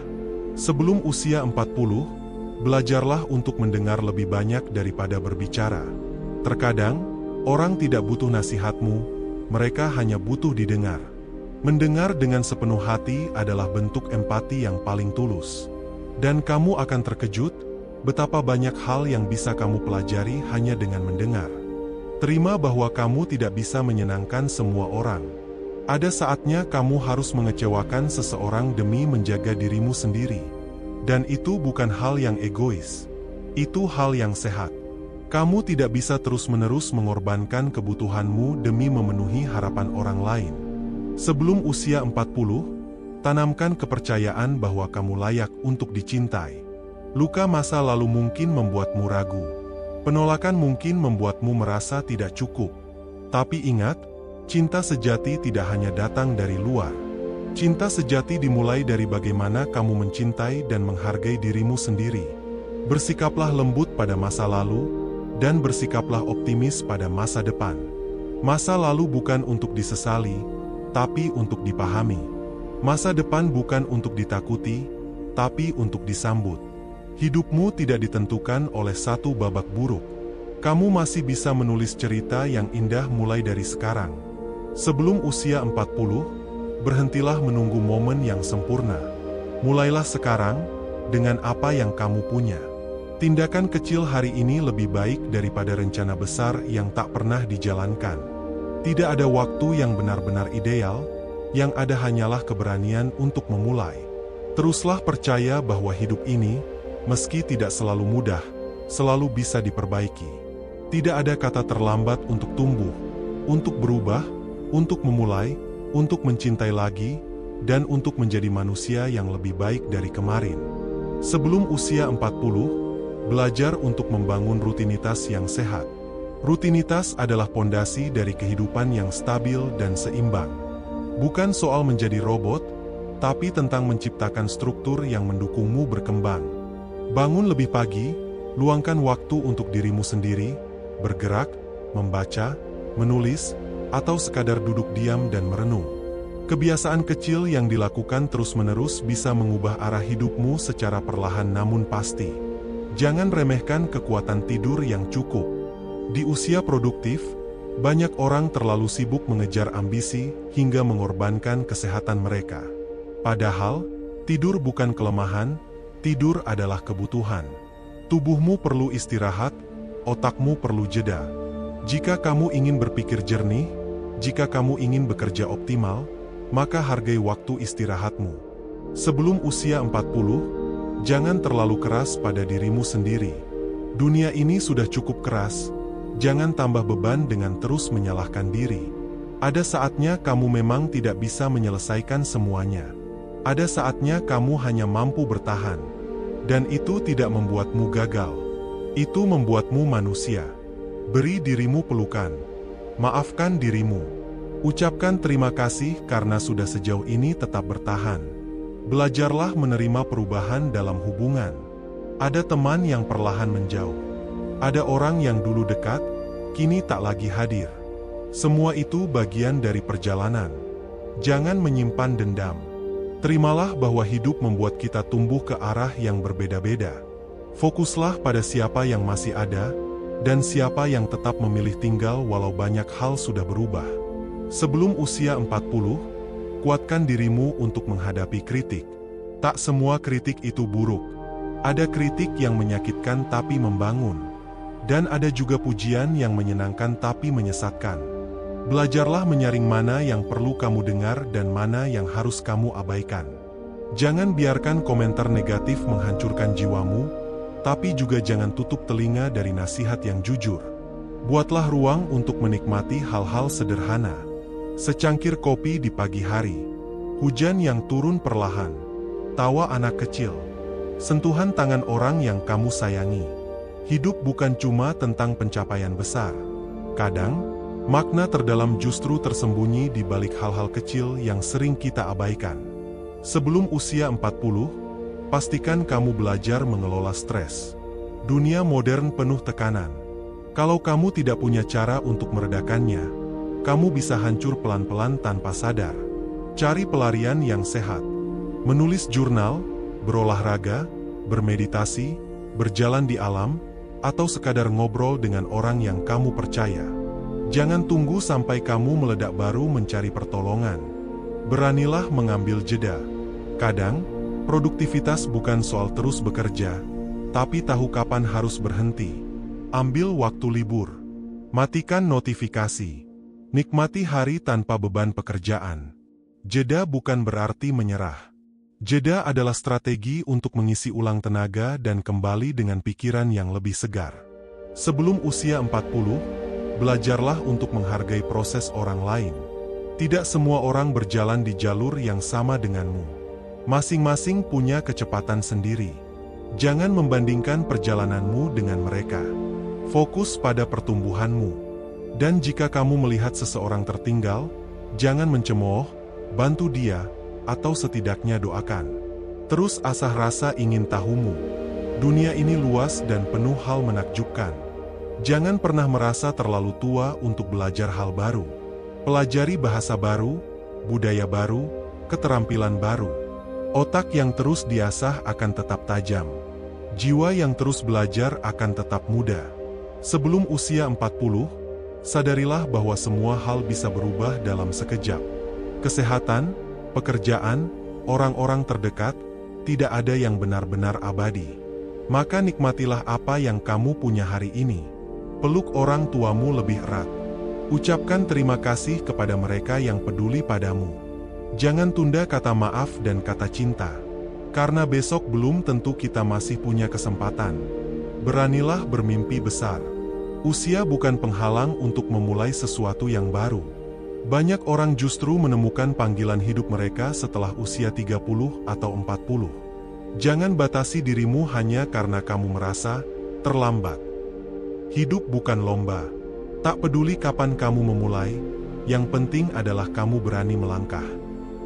Sebelum usia 40, belajarlah untuk mendengar lebih banyak daripada berbicara. Terkadang, orang tidak butuh nasihatmu, mereka hanya butuh didengar. Mendengar dengan sepenuh hati adalah bentuk empati yang paling tulus. Dan kamu akan terkejut betapa banyak hal yang bisa kamu pelajari hanya dengan mendengar. Terima bahwa kamu tidak bisa menyenangkan semua orang. Ada saatnya kamu harus mengecewakan seseorang demi menjaga dirimu sendiri. Dan itu bukan hal yang egois. Itu hal yang sehat. Kamu tidak bisa terus-menerus mengorbankan kebutuhanmu demi memenuhi harapan orang lain. Sebelum usia 40, tanamkan kepercayaan bahwa kamu layak untuk dicintai. Luka masa lalu mungkin membuatmu ragu. Penolakan mungkin membuatmu merasa tidak cukup. Tapi ingat, cinta sejati tidak hanya datang dari luar. Cinta sejati dimulai dari bagaimana kamu mencintai dan menghargai dirimu sendiri. Bersikaplah lembut pada masa lalu, dan bersikaplah optimis pada masa depan. Masa lalu bukan untuk disesali, tapi untuk dipahami. Masa depan bukan untuk ditakuti, tapi untuk disambut. Hidupmu tidak ditentukan oleh satu babak buruk. Kamu masih bisa menulis cerita yang indah mulai dari sekarang. Sebelum usia 40, berhentilah menunggu momen yang sempurna. Mulailah sekarang, dengan apa yang kamu punya. Tindakan kecil hari ini lebih baik daripada rencana besar yang tak pernah dijalankan. Tidak ada waktu yang benar-benar ideal, yang ada hanyalah keberanian untuk memulai. Teruslah percaya bahwa hidup ini, meski tidak selalu mudah, selalu bisa diperbaiki. Tidak ada kata terlambat untuk tumbuh, untuk berubah, untuk memulai, untuk mencintai lagi, dan untuk menjadi manusia yang lebih baik dari kemarin. Sebelum usia 40, belajar untuk membangun rutinitas yang sehat. Rutinitas adalah pondasi dari kehidupan yang stabil dan seimbang. Bukan soal menjadi robot, tapi tentang menciptakan struktur yang mendukungmu berkembang. Bangun lebih pagi, luangkan waktu untuk dirimu sendiri, bergerak, membaca, menulis, atau sekadar duduk diam dan merenung. Kebiasaan kecil yang dilakukan terus-menerus bisa mengubah arah hidupmu secara perlahan namun pasti. Jangan remehkan kekuatan tidur yang cukup. Di usia produktif, banyak orang terlalu sibuk mengejar ambisi hingga mengorbankan kesehatan mereka. Padahal, tidur bukan kelemahan, tidur adalah kebutuhan. Tubuhmu perlu istirahat, otakmu perlu jeda. Jika kamu ingin berpikir jernih, jika kamu ingin bekerja optimal, maka hargai waktu istirahatmu. Sebelum usia 40, jangan terlalu keras pada dirimu sendiri. Dunia ini sudah cukup keras. Jangan tambah beban dengan terus menyalahkan diri. Ada saatnya kamu memang tidak bisa menyelesaikan semuanya. Ada saatnya kamu hanya mampu bertahan. Dan itu tidak membuatmu gagal. Itu membuatmu manusia. Beri dirimu pelukan. Maafkan dirimu. Ucapkan terima kasih karena sudah sejauh ini tetap bertahan. Belajarlah menerima perubahan dalam hubungan. Ada teman yang perlahan menjauh. Ada orang yang dulu dekat, kini tak lagi hadir. Semua itu bagian dari perjalanan. Jangan menyimpan dendam. Terimalah bahwa hidup membuat kita tumbuh ke arah yang berbeda-beda. Fokuslah pada siapa yang masih ada, dan siapa yang tetap memilih tinggal walau banyak hal sudah berubah. Sebelum usia 40, kuatkan dirimu untuk menghadapi kritik. Tak semua kritik itu buruk. Ada kritik yang menyakitkan tapi membangun. Dan ada juga pujian yang menyenangkan tapi menyesatkan. Belajarlah menyaring mana yang perlu kamu dengar dan mana yang harus kamu abaikan. Jangan biarkan komentar negatif menghancurkan jiwamu, tapi juga jangan tutup telinga dari nasihat yang jujur. Buatlah ruang untuk menikmati hal-hal sederhana. Secangkir kopi di pagi hari, hujan yang turun perlahan, tawa anak kecil, sentuhan tangan orang yang kamu sayangi. Hidup bukan cuma tentang pencapaian besar. Kadang, makna terdalam justru tersembunyi di balik hal-hal kecil yang sering kita abaikan. Sebelum usia 40, pastikan kamu belajar mengelola stres. Dunia modern penuh tekanan. Kalau kamu tidak punya cara untuk meredakannya, kamu bisa hancur pelan-pelan tanpa sadar. Cari pelarian yang sehat. Menulis jurnal, berolahraga, bermeditasi, berjalan di alam, atau sekadar ngobrol dengan orang yang kamu percaya. Jangan tunggu sampai kamu meledak baru mencari pertolongan. Beranilah mengambil jeda. Kadang, produktivitas bukan soal terus bekerja, tapi tahu kapan harus berhenti. Ambil waktu libur. Matikan notifikasi. Nikmati hari tanpa beban pekerjaan. Jeda bukan berarti menyerah. Jeda adalah strategi untuk mengisi ulang tenaga dan kembali dengan pikiran yang lebih segar. Sebelum usia 40, belajarlah untuk menghargai proses orang lain. Tidak semua orang berjalan di jalur yang sama denganmu. Masing-masing punya kecepatan sendiri. Jangan membandingkan perjalananmu dengan mereka. Fokus pada pertumbuhanmu. Dan jika kamu melihat seseorang tertinggal, jangan mencemooh, bantu dia, atau setidaknya doakan. Terus asah rasa ingin tahumu. Dunia ini luas dan penuh hal menakjubkan. Jangan pernah merasa terlalu tua untuk belajar hal baru. Pelajari bahasa baru, budaya baru, keterampilan baru. Otak yang terus diasah akan tetap tajam. Jiwa yang terus belajar akan tetap muda. Sebelum usia 40, sadarilah bahwa semua hal bisa berubah dalam sekejap. Kesehatan, pekerjaan, orang-orang terdekat, tidak ada yang benar-benar abadi. Maka nikmatilah apa yang kamu punya hari ini. Peluk orang tuamu lebih erat. Ucapkan terima kasih kepada mereka yang peduli padamu. Jangan tunda kata maaf dan kata cinta. Karena besok belum tentu kita masih punya kesempatan. Beranilah bermimpi besar. Usia bukan penghalang untuk memulai sesuatu yang baru. Banyak orang justru menemukan panggilan hidup mereka setelah usia 30 atau 40. Jangan batasi dirimu hanya karena kamu merasa terlambat. Hidup bukan lomba. Tak peduli kapan kamu memulai, yang penting adalah kamu berani melangkah.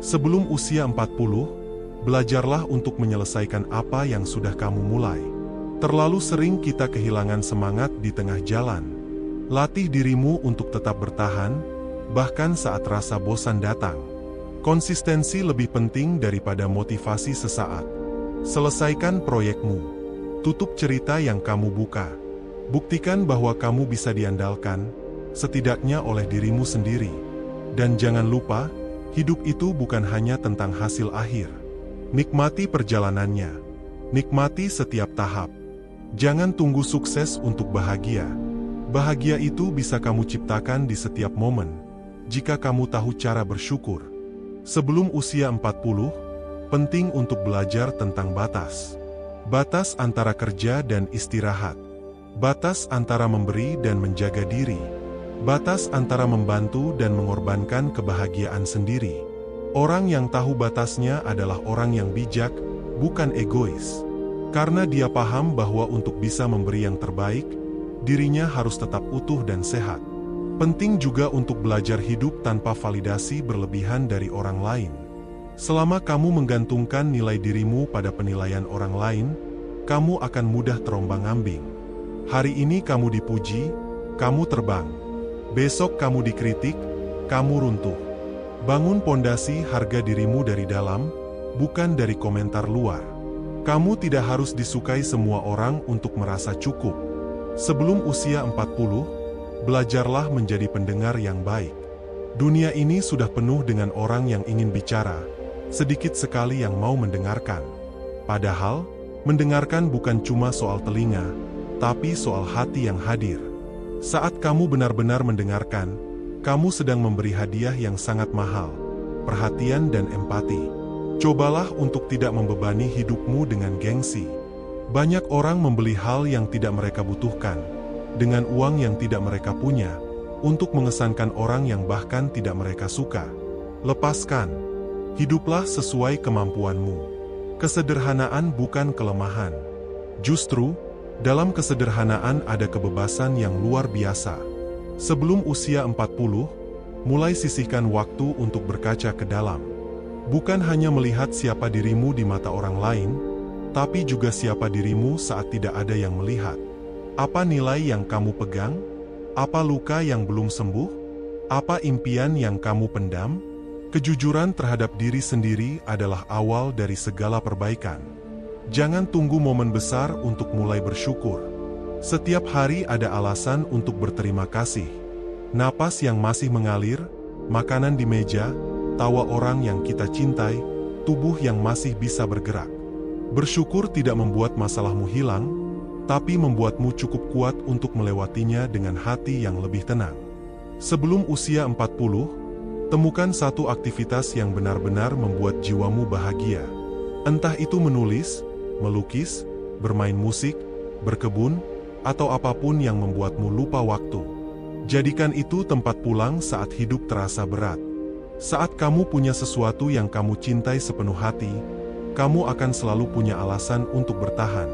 Sebelum usia 40, belajarlah untuk menyelesaikan apa yang sudah kamu mulai. Terlalu sering kita kehilangan semangat di tengah jalan. Latih dirimu untuk tetap bertahan, bahkan saat rasa bosan datang. Konsistensi lebih penting daripada motivasi sesaat. Selesaikan proyekmu. Tutup cerita yang kamu buka. Buktikan bahwa kamu bisa diandalkan, setidaknya oleh dirimu sendiri. Dan jangan lupa, hidup itu bukan hanya tentang hasil akhir. Nikmati perjalanannya. Nikmati setiap tahap. Jangan tunggu sukses untuk bahagia. Bahagia itu bisa kamu ciptakan di setiap momen, jika kamu tahu cara bersyukur. Sebelum usia 40, penting untuk belajar tentang batas. Batas antara kerja dan istirahat. Batas antara memberi dan menjaga diri. Batas antara membantu dan mengorbankan kebahagiaan sendiri. Orang yang tahu batasnya adalah orang yang bijak, bukan egois. Karena dia paham bahwa untuk bisa memberi yang terbaik, dirinya harus tetap utuh dan sehat. Penting juga untuk belajar hidup tanpa validasi berlebihan dari orang lain. Selama kamu menggantungkan nilai dirimu pada penilaian orang lain, kamu akan mudah terombang-ambing. Hari ini kamu dipuji, kamu terbang. Besok kamu dikritik, kamu runtuh. Bangun pondasi harga dirimu dari dalam, bukan dari komentar luar. Kamu tidak harus disukai semua orang untuk merasa cukup. Sebelum usia 40, belajarlah menjadi pendengar yang baik. Dunia ini sudah penuh dengan orang yang ingin bicara, sedikit sekali yang mau mendengarkan. Padahal, mendengarkan bukan cuma soal telinga, tapi soal hati yang hadir. Saat kamu benar-benar mendengarkan, kamu sedang memberi hadiah yang sangat mahal, perhatian dan empati. Cobalah untuk tidak membebani hidupmu dengan gengsi. Banyak orang membeli hal yang tidak mereka butuhkan, dengan uang yang tidak mereka punya, untuk mengesankan orang yang bahkan tidak mereka suka. Lepaskan. Hiduplah sesuai kemampuanmu. Kesederhanaan bukan kelemahan. Justru, dalam kesederhanaan ada kebebasan yang luar biasa. Sebelum usia 40, mulai sisihkan waktu untuk berkaca ke dalam. Bukan hanya melihat siapa dirimu di mata orang lain, tapi juga siapa dirimu saat tidak ada yang melihat. Apa nilai yang kamu pegang? Apa luka yang belum sembuh? Apa impian yang kamu pendam? Kejujuran terhadap diri sendiri adalah awal dari segala perbaikan. Jangan tunggu momen besar untuk mulai bersyukur. Setiap hari ada alasan untuk berterima kasih. Napas yang masih mengalir, makanan di meja, tawa orang yang kita cintai, tubuh yang masih bisa bergerak. Bersyukur tidak membuat masalahmu hilang, tapi membuatmu cukup kuat untuk melewatinya dengan hati yang lebih tenang. Sebelum usia 40, temukan satu aktivitas yang benar-benar membuat jiwamu bahagia. Entah itu menulis, melukis, bermain musik, berkebun, atau apapun yang membuatmu lupa waktu. Jadikan itu tempat pulang saat hidup terasa berat. Saat kamu punya sesuatu yang kamu cintai sepenuh hati, kamu akan selalu punya alasan untuk bertahan.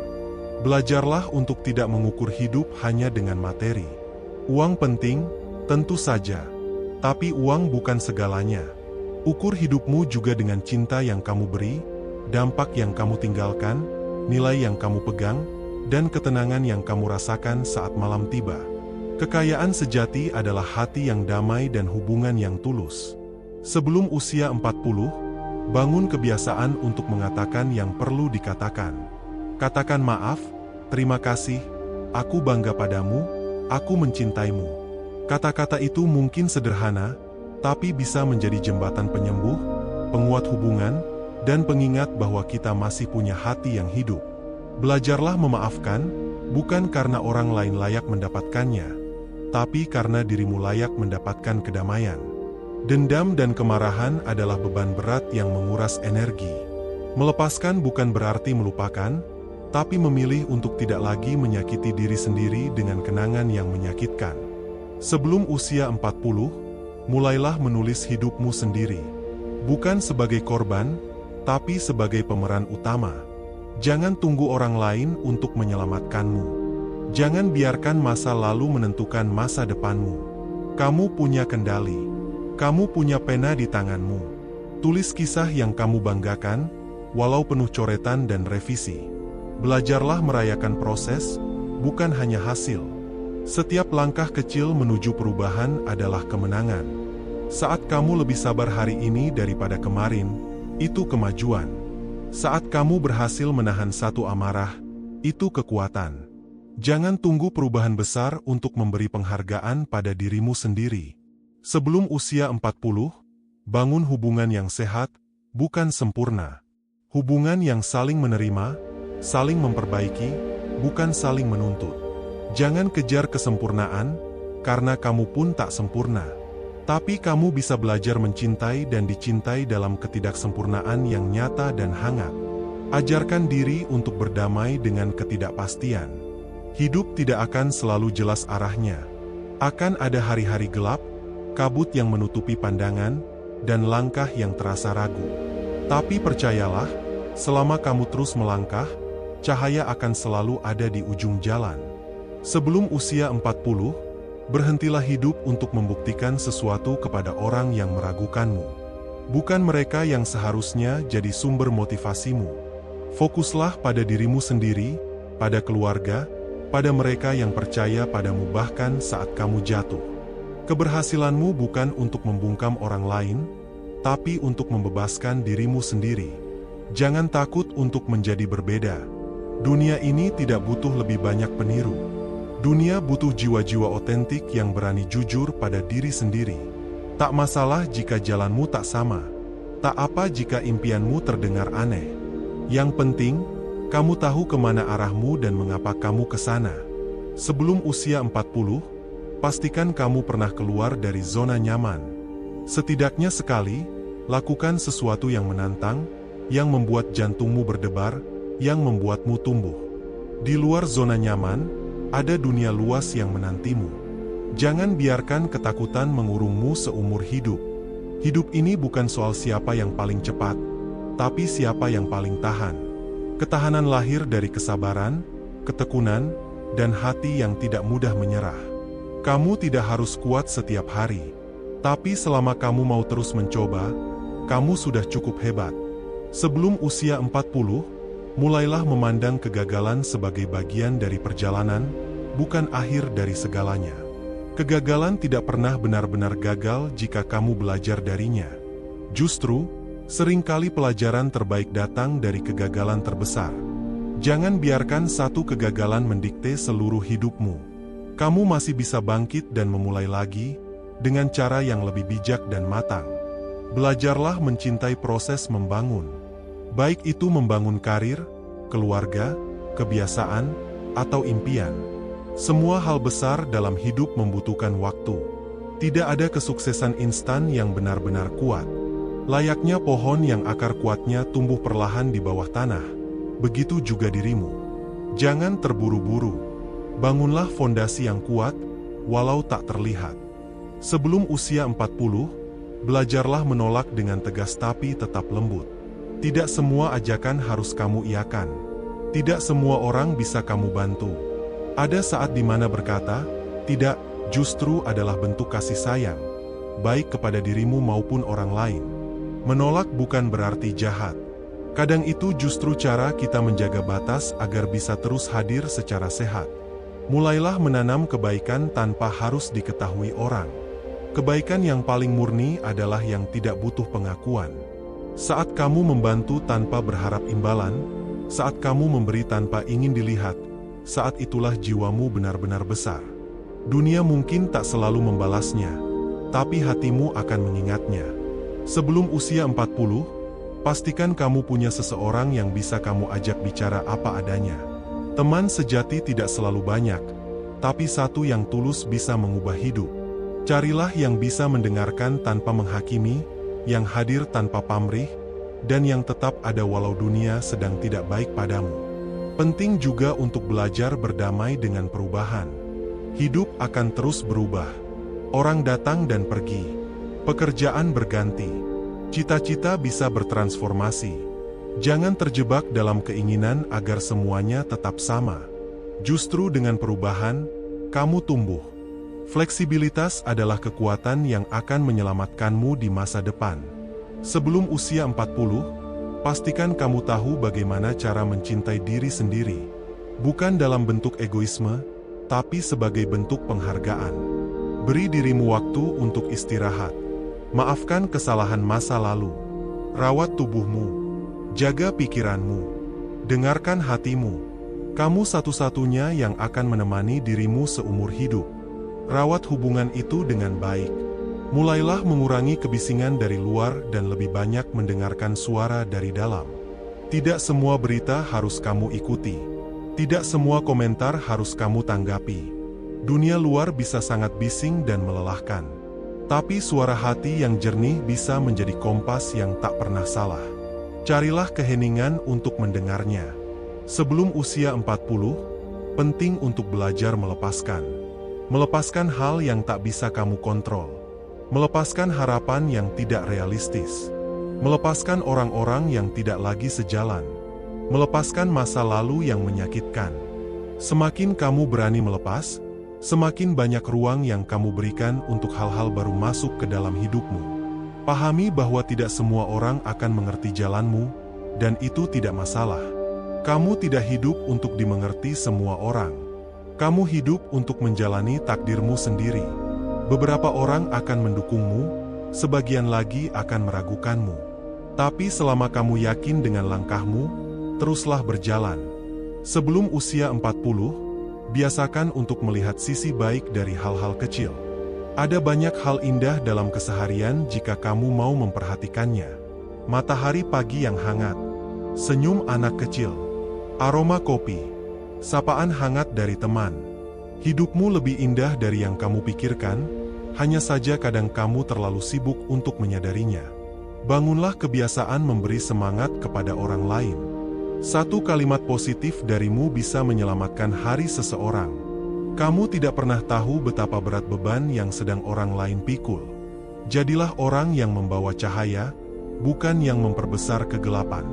Belajarlah untuk tidak mengukur hidup hanya dengan materi. Uang penting, tentu saja. Tapi uang bukan segalanya. Ukur hidupmu juga dengan cinta yang kamu beri, dampak yang kamu tinggalkan, nilai yang kamu pegang, dan ketenangan yang kamu rasakan saat malam tiba. Kekayaan sejati adalah hati yang damai dan hubungan yang tulus. Sebelum usia 40, bangun kebiasaan untuk mengatakan yang perlu dikatakan. Katakan maaf, terima kasih, aku bangga padamu, aku mencintaimu. Kata-kata itu mungkin sederhana, tapi bisa menjadi jembatan penyembuh, penguat hubungan, dan pengingat bahwa kita masih punya hati yang hidup. Belajarlah memaafkan, bukan karena orang lain layak mendapatkannya, tapi karena dirimu layak mendapatkan kedamaian. Dendam dan kemarahan adalah beban berat yang menguras energi. Melepaskan bukan berarti melupakan, tapi memilih untuk tidak lagi menyakiti diri sendiri dengan kenangan yang menyakitkan. Sebelum usia 40, mulailah menulis hidupmu sendiri. Bukan sebagai korban, tapi sebagai pemeran utama. Jangan tunggu orang lain untuk menyelamatkanmu. Jangan biarkan masa lalu menentukan masa depanmu. Kamu punya kendali. Kamu punya pena di tanganmu. Tulis kisah yang kamu banggakan, walau penuh coretan dan revisi. Belajarlah merayakan proses, bukan hanya hasil. Setiap langkah kecil menuju perubahan adalah kemenangan. Saat kamu lebih sabar hari ini daripada kemarin, itu kemajuan. Saat kamu berhasil menahan satu amarah, itu kekuatan. Jangan tunggu perubahan besar untuk memberi penghargaan pada dirimu sendiri. Sebelum usia 40, bangun hubungan yang sehat, bukan sempurna. Hubungan yang saling menerima, saling memperbaiki, bukan saling menuntut. Jangan kejar kesempurnaan, karena kamu pun tak sempurna. Tapi kamu bisa belajar mencintai dan dicintai dalam ketidaksempurnaan yang nyata dan hangat. Ajarkan diri untuk berdamai dengan ketidakpastian. Hidup tidak akan selalu jelas arahnya. Akan ada hari-hari gelap, kabut yang menutupi pandangan, dan langkah yang terasa ragu. Tapi percayalah, selama kamu terus melangkah, cahaya akan selalu ada di ujung jalan. Sebelum usia 40, berhentilah hidup untuk membuktikan sesuatu kepada orang yang meragukanmu. Bukan mereka yang seharusnya jadi sumber motivasimu. Fokuslah pada dirimu sendiri, pada keluarga, pada mereka yang percaya padamu bahkan saat kamu jatuh. Keberhasilanmu bukan untuk membungkam orang lain, tapi untuk membebaskan dirimu sendiri. Jangan takut untuk menjadi berbeda. Dunia ini tidak butuh lebih banyak peniru. Dunia butuh jiwa-jiwa otentik yang berani jujur pada diri sendiri. Tak masalah jika jalanmu tak sama. Tak apa jika impianmu terdengar aneh. Yang penting, kamu tahu kemana arahmu dan mengapa kamu ke sana. Sebelum usia 40, pastikan kamu pernah keluar dari zona nyaman. Setidaknya sekali, lakukan sesuatu yang menantang, yang membuat jantungmu berdebar, yang membuatmu tumbuh. Di luar zona nyaman, ada dunia luas yang menantimu. Jangan biarkan ketakutan mengurungmu seumur hidup. Hidup ini bukan soal siapa yang paling cepat, tapi siapa yang paling tahan. Ketahanan lahir dari kesabaran, ketekunan, dan hati yang tidak mudah menyerah. Kamu tidak harus kuat setiap hari, tapi selama kamu mau terus mencoba, kamu sudah cukup hebat. Sebelum usia 40, mulailah memandang kegagalan sebagai bagian dari perjalanan, bukan akhir dari segalanya. Kegagalan tidak pernah benar-benar gagal jika kamu belajar darinya. Justru, seringkali pelajaran terbaik datang dari kegagalan terbesar. Jangan biarkan satu kegagalan mendikte seluruh hidupmu. Kamu masih bisa bangkit dan memulai lagi, dengan cara yang lebih bijak dan matang. Belajarlah mencintai proses membangun. Baik itu membangun karir, keluarga, kebiasaan, atau impian. Semua hal besar dalam hidup membutuhkan waktu. Tidak ada kesuksesan instan yang benar-benar kuat. Layaknya pohon yang akar kuatnya tumbuh perlahan di bawah tanah, begitu juga dirimu. Jangan terburu-buru. Bangunlah fondasi yang kuat, walau tak terlihat. Sebelum usia 40, belajarlah menolak dengan tegas tapi tetap lembut. Tidak semua ajakan harus kamu iakan. Tidak semua orang bisa kamu bantu. Ada saat di mana berkata, tidak, justru adalah bentuk kasih sayang, baik kepada dirimu maupun orang lain. Menolak bukan berarti jahat. Kadang itu justru cara kita menjaga batas agar bisa terus hadir secara sehat. Mulailah menanam kebaikan tanpa harus diketahui orang. Kebaikan yang paling murni adalah yang tidak butuh pengakuan. Saat kamu membantu tanpa berharap imbalan, saat kamu memberi tanpa ingin dilihat, saat itulah jiwamu benar-benar besar. Dunia mungkin tak selalu membalasnya, tapi hatimu akan mengingatnya. Sebelum usia 40, pastikan kamu punya seseorang yang bisa kamu ajak bicara apa adanya. Teman sejati tidak selalu banyak, tapi satu yang tulus bisa mengubah hidup. Carilah yang bisa mendengarkan tanpa menghakimi, yang hadir tanpa pamrih, dan yang tetap ada walau dunia sedang tidak baik padamu. Penting juga untuk belajar berdamai dengan perubahan. Hidup akan terus berubah. Orang datang dan pergi. Pekerjaan berganti. Cita-cita bisa bertransformasi. Jangan terjebak dalam keinginan agar semuanya tetap sama. Justru dengan perubahan, kamu tumbuh. Fleksibilitas adalah kekuatan yang akan menyelamatkanmu di masa depan. Sebelum usia 40, pastikan kamu tahu bagaimana cara mencintai diri sendiri. Bukan dalam bentuk egoisme, tapi sebagai bentuk penghargaan. Beri dirimu waktu untuk istirahat. Maafkan kesalahan masa lalu. Rawat tubuhmu. Jaga pikiranmu. Dengarkan hatimu. Kamu satu-satunya yang akan menemani dirimu seumur hidup. Rawat hubungan itu dengan baik. Mulailah mengurangi kebisingan dari luar dan lebih banyak mendengarkan suara dari dalam. Tidak semua berita harus kamu ikuti. Tidak semua komentar harus kamu tanggapi. Dunia luar bisa sangat bising dan melelahkan. Tapi suara hati yang jernih bisa menjadi kompas yang tak pernah salah. Carilah keheningan untuk mendengarnya. Sebelum usia 40, penting untuk belajar melepaskan. Melepaskan hal yang tak bisa kamu kontrol. Melepaskan harapan yang tidak realistis. Melepaskan orang-orang yang tidak lagi sejalan. Melepaskan masa lalu yang menyakitkan. Semakin kamu berani melepas, semakin banyak ruang yang kamu berikan untuk hal-hal baru masuk ke dalam hidupmu. Pahami bahwa tidak semua orang akan mengerti jalanmu, dan itu tidak masalah. Kamu tidak hidup untuk dimengerti semua orang. Kamu hidup untuk menjalani takdirmu sendiri. Beberapa orang akan mendukungmu, sebagian lagi akan meragukanmu. Tapi selama kamu yakin dengan langkahmu, teruslah berjalan. Sebelum usia 40, biasakan untuk melihat sisi baik dari hal-hal kecil. Ada banyak hal indah dalam keseharian jika kamu mau memperhatikannya. Matahari pagi yang hangat, senyum anak kecil, aroma kopi, sapaan hangat dari teman. Hidupmu lebih indah dari yang kamu pikirkan, hanya saja kadang kamu terlalu sibuk untuk menyadarinya. Bangunlah kebiasaan memberi semangat kepada orang lain. Satu kalimat positif darimu bisa menyelamatkan hari seseorang. Kamu tidak pernah tahu betapa berat beban yang sedang orang lain pikul. Jadilah orang yang membawa cahaya, bukan yang memperbesar kegelapan.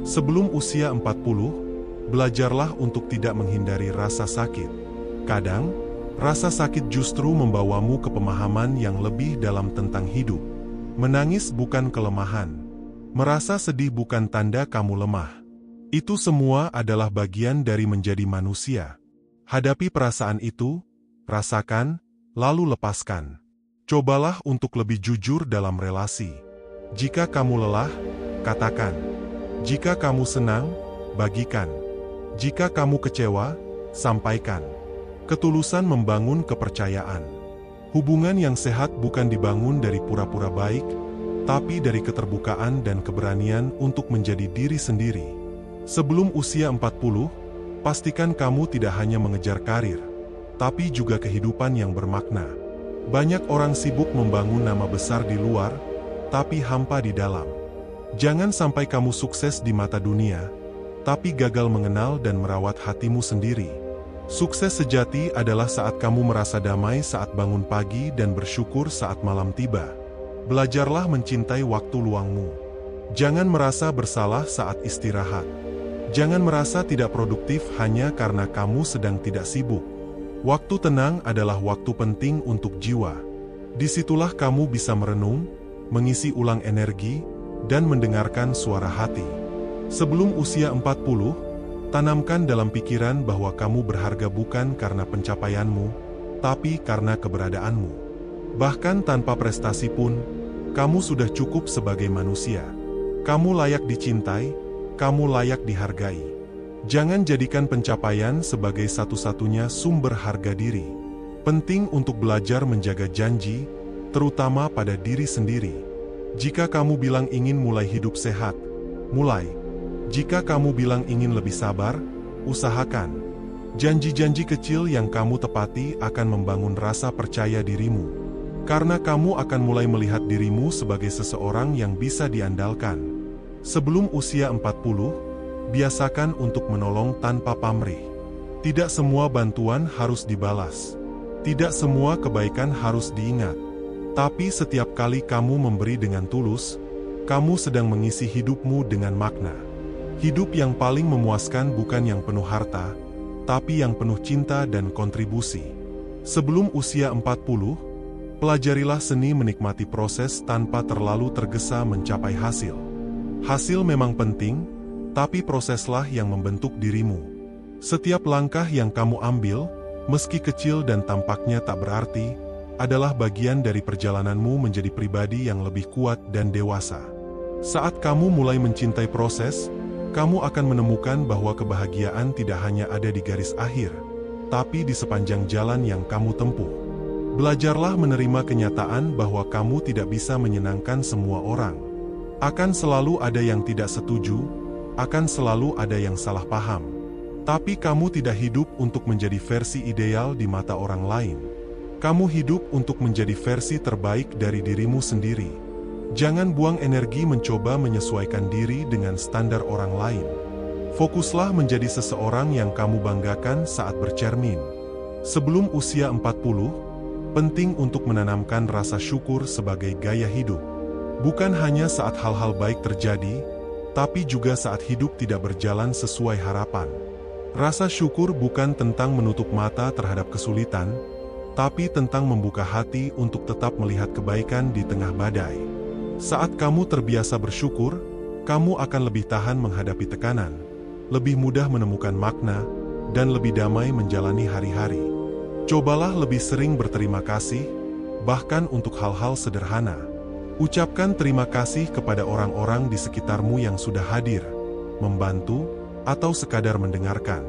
Sebelum usia 40, belajarlah untuk tidak menghindari rasa sakit. Kadang, rasa sakit justru membawamu ke pemahaman yang lebih dalam tentang hidup. Menangis bukan kelemahan. Merasa sedih bukan tanda kamu lemah. Itu semua adalah bagian dari menjadi manusia. Hadapi perasaan itu, rasakan, lalu lepaskan. Cobalah untuk lebih jujur dalam relasi. Jika kamu lelah, katakan. Jika kamu senang, bagikan. Jika kamu kecewa, sampaikan. Ketulusan membangun kepercayaan. Hubungan yang sehat bukan dibangun dari pura-pura baik, tapi dari keterbukaan dan keberanian untuk menjadi diri sendiri. Sebelum usia 40, pastikan kamu tidak hanya mengejar karir, tapi juga kehidupan yang bermakna. Banyak orang sibuk membangun nama besar di luar, tapi hampa di dalam. Jangan sampai kamu sukses di mata dunia, tapi gagal mengenal dan merawat hatimu sendiri. Sukses sejati adalah saat kamu merasa damai saat bangun pagi dan bersyukur saat malam tiba. Belajarlah mencintai waktu luangmu. Jangan merasa bersalah saat istirahat. Jangan merasa tidak produktif hanya karena kamu sedang tidak sibuk. Waktu tenang adalah waktu penting untuk jiwa. Disitulah kamu bisa merenung, mengisi ulang energi, dan mendengarkan suara hati. Sebelum usia 40, tanamkan dalam pikiran bahwa kamu berharga bukan karena pencapaianmu, tapi karena keberadaanmu. Bahkan tanpa prestasi pun, kamu sudah cukup sebagai manusia. Kamu layak dicintai, kamu layak dihargai. Jangan jadikan pencapaian sebagai satu-satunya sumber harga diri. Penting untuk belajar menjaga janji, terutama pada diri sendiri. Jika kamu bilang ingin mulai hidup sehat, mulai. Jika kamu bilang ingin lebih sabar, usahakan. Janji-janji kecil yang kamu tepati akan membangun rasa percaya dirimu. Karena kamu akan mulai melihat dirimu sebagai seseorang yang bisa diandalkan. Sebelum usia 40, biasakan untuk menolong tanpa pamrih. Tidak semua bantuan harus dibalas. Tidak semua kebaikan harus diingat. Tapi setiap kali kamu memberi dengan tulus, kamu sedang mengisi hidupmu dengan makna. Hidup yang paling memuaskan bukan yang penuh harta, tapi yang penuh cinta dan kontribusi. Sebelum usia 40, pelajarilah seni menikmati proses tanpa terlalu tergesa mencapai hasil. Hasil memang penting, tapi proseslah yang membentuk dirimu. Setiap langkah yang kamu ambil, meski kecil dan tampaknya tak berarti, adalah bagian dari perjalananmu menjadi pribadi yang lebih kuat dan dewasa. Saat kamu mulai mencintai proses, kamu akan menemukan bahwa kebahagiaan tidak hanya ada di garis akhir, tapi di sepanjang jalan yang kamu tempuh. Belajarlah menerima kenyataan bahwa kamu tidak bisa menyenangkan semua orang. Akan selalu ada yang tidak setuju, akan selalu ada yang salah paham. Tapi kamu tidak hidup untuk menjadi versi ideal di mata orang lain. Kamu hidup untuk menjadi versi terbaik dari dirimu sendiri. Jangan buang energi mencoba menyesuaikan diri dengan standar orang lain. Fokuslah menjadi seseorang yang kamu banggakan saat bercermin. Sebelum usia 40, penting untuk menanamkan rasa syukur sebagai gaya hidup. Bukan hanya saat hal-hal baik terjadi, tapi juga saat hidup tidak berjalan sesuai harapan. Rasa syukur bukan tentang menutup mata terhadap kesulitan, tapi tentang membuka hati untuk tetap melihat kebaikan di tengah badai. Saat kamu terbiasa bersyukur, kamu akan lebih tahan menghadapi tekanan, lebih mudah menemukan makna, dan lebih damai menjalani hari-hari. Cobalah lebih sering berterima kasih, bahkan untuk hal-hal sederhana. Ucapkan terima kasih kepada orang-orang di sekitarmu yang sudah hadir, membantu, atau sekadar mendengarkan.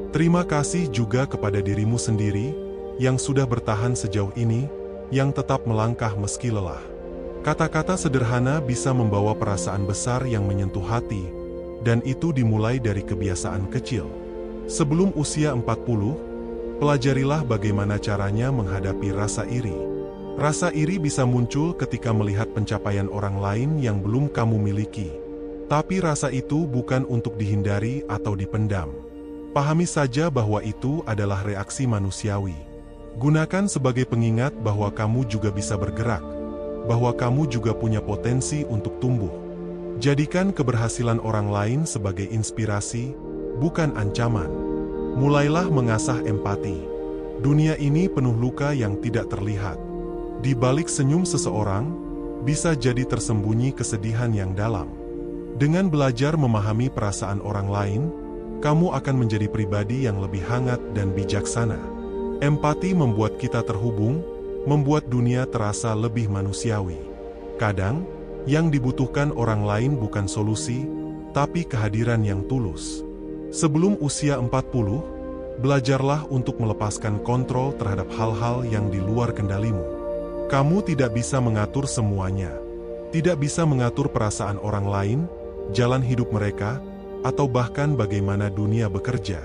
Terima kasih juga kepada dirimu sendiri, yang sudah bertahan sejauh ini, yang tetap melangkah meski lelah. Kata-kata sederhana bisa membawa perasaan besar yang menyentuh hati, dan itu dimulai dari kebiasaan kecil. Sebelum usia 40, pelajarilah bagaimana caranya menghadapi rasa iri. Rasa iri bisa muncul ketika melihat pencapaian orang lain yang belum kamu miliki. Tapi rasa itu bukan untuk dihindari atau dipendam. Pahami saja bahwa itu adalah reaksi manusiawi. Gunakan sebagai pengingat bahwa kamu juga bisa bergerak, bahwa kamu juga punya potensi untuk tumbuh. Jadikan keberhasilan orang lain sebagai inspirasi, bukan ancaman. Mulailah mengasah empati. Dunia ini penuh luka yang tidak terlihat. Di balik senyum seseorang, bisa jadi tersembunyi kesedihan yang dalam. Dengan belajar memahami perasaan orang lain, kamu akan menjadi pribadi yang lebih hangat dan bijaksana. Empati membuat kita terhubung, membuat dunia terasa lebih manusiawi. Kadang, yang dibutuhkan orang lain bukan solusi, tapi kehadiran yang tulus. Sebelum usia 40, Belajarlah untuk melepaskan kontrol terhadap hal-hal yang di luar kendalimu. Kamu tidak bisa mengatur semuanya. Tidak bisa mengatur perasaan orang lain, jalan hidup mereka, atau bahkan bagaimana dunia bekerja.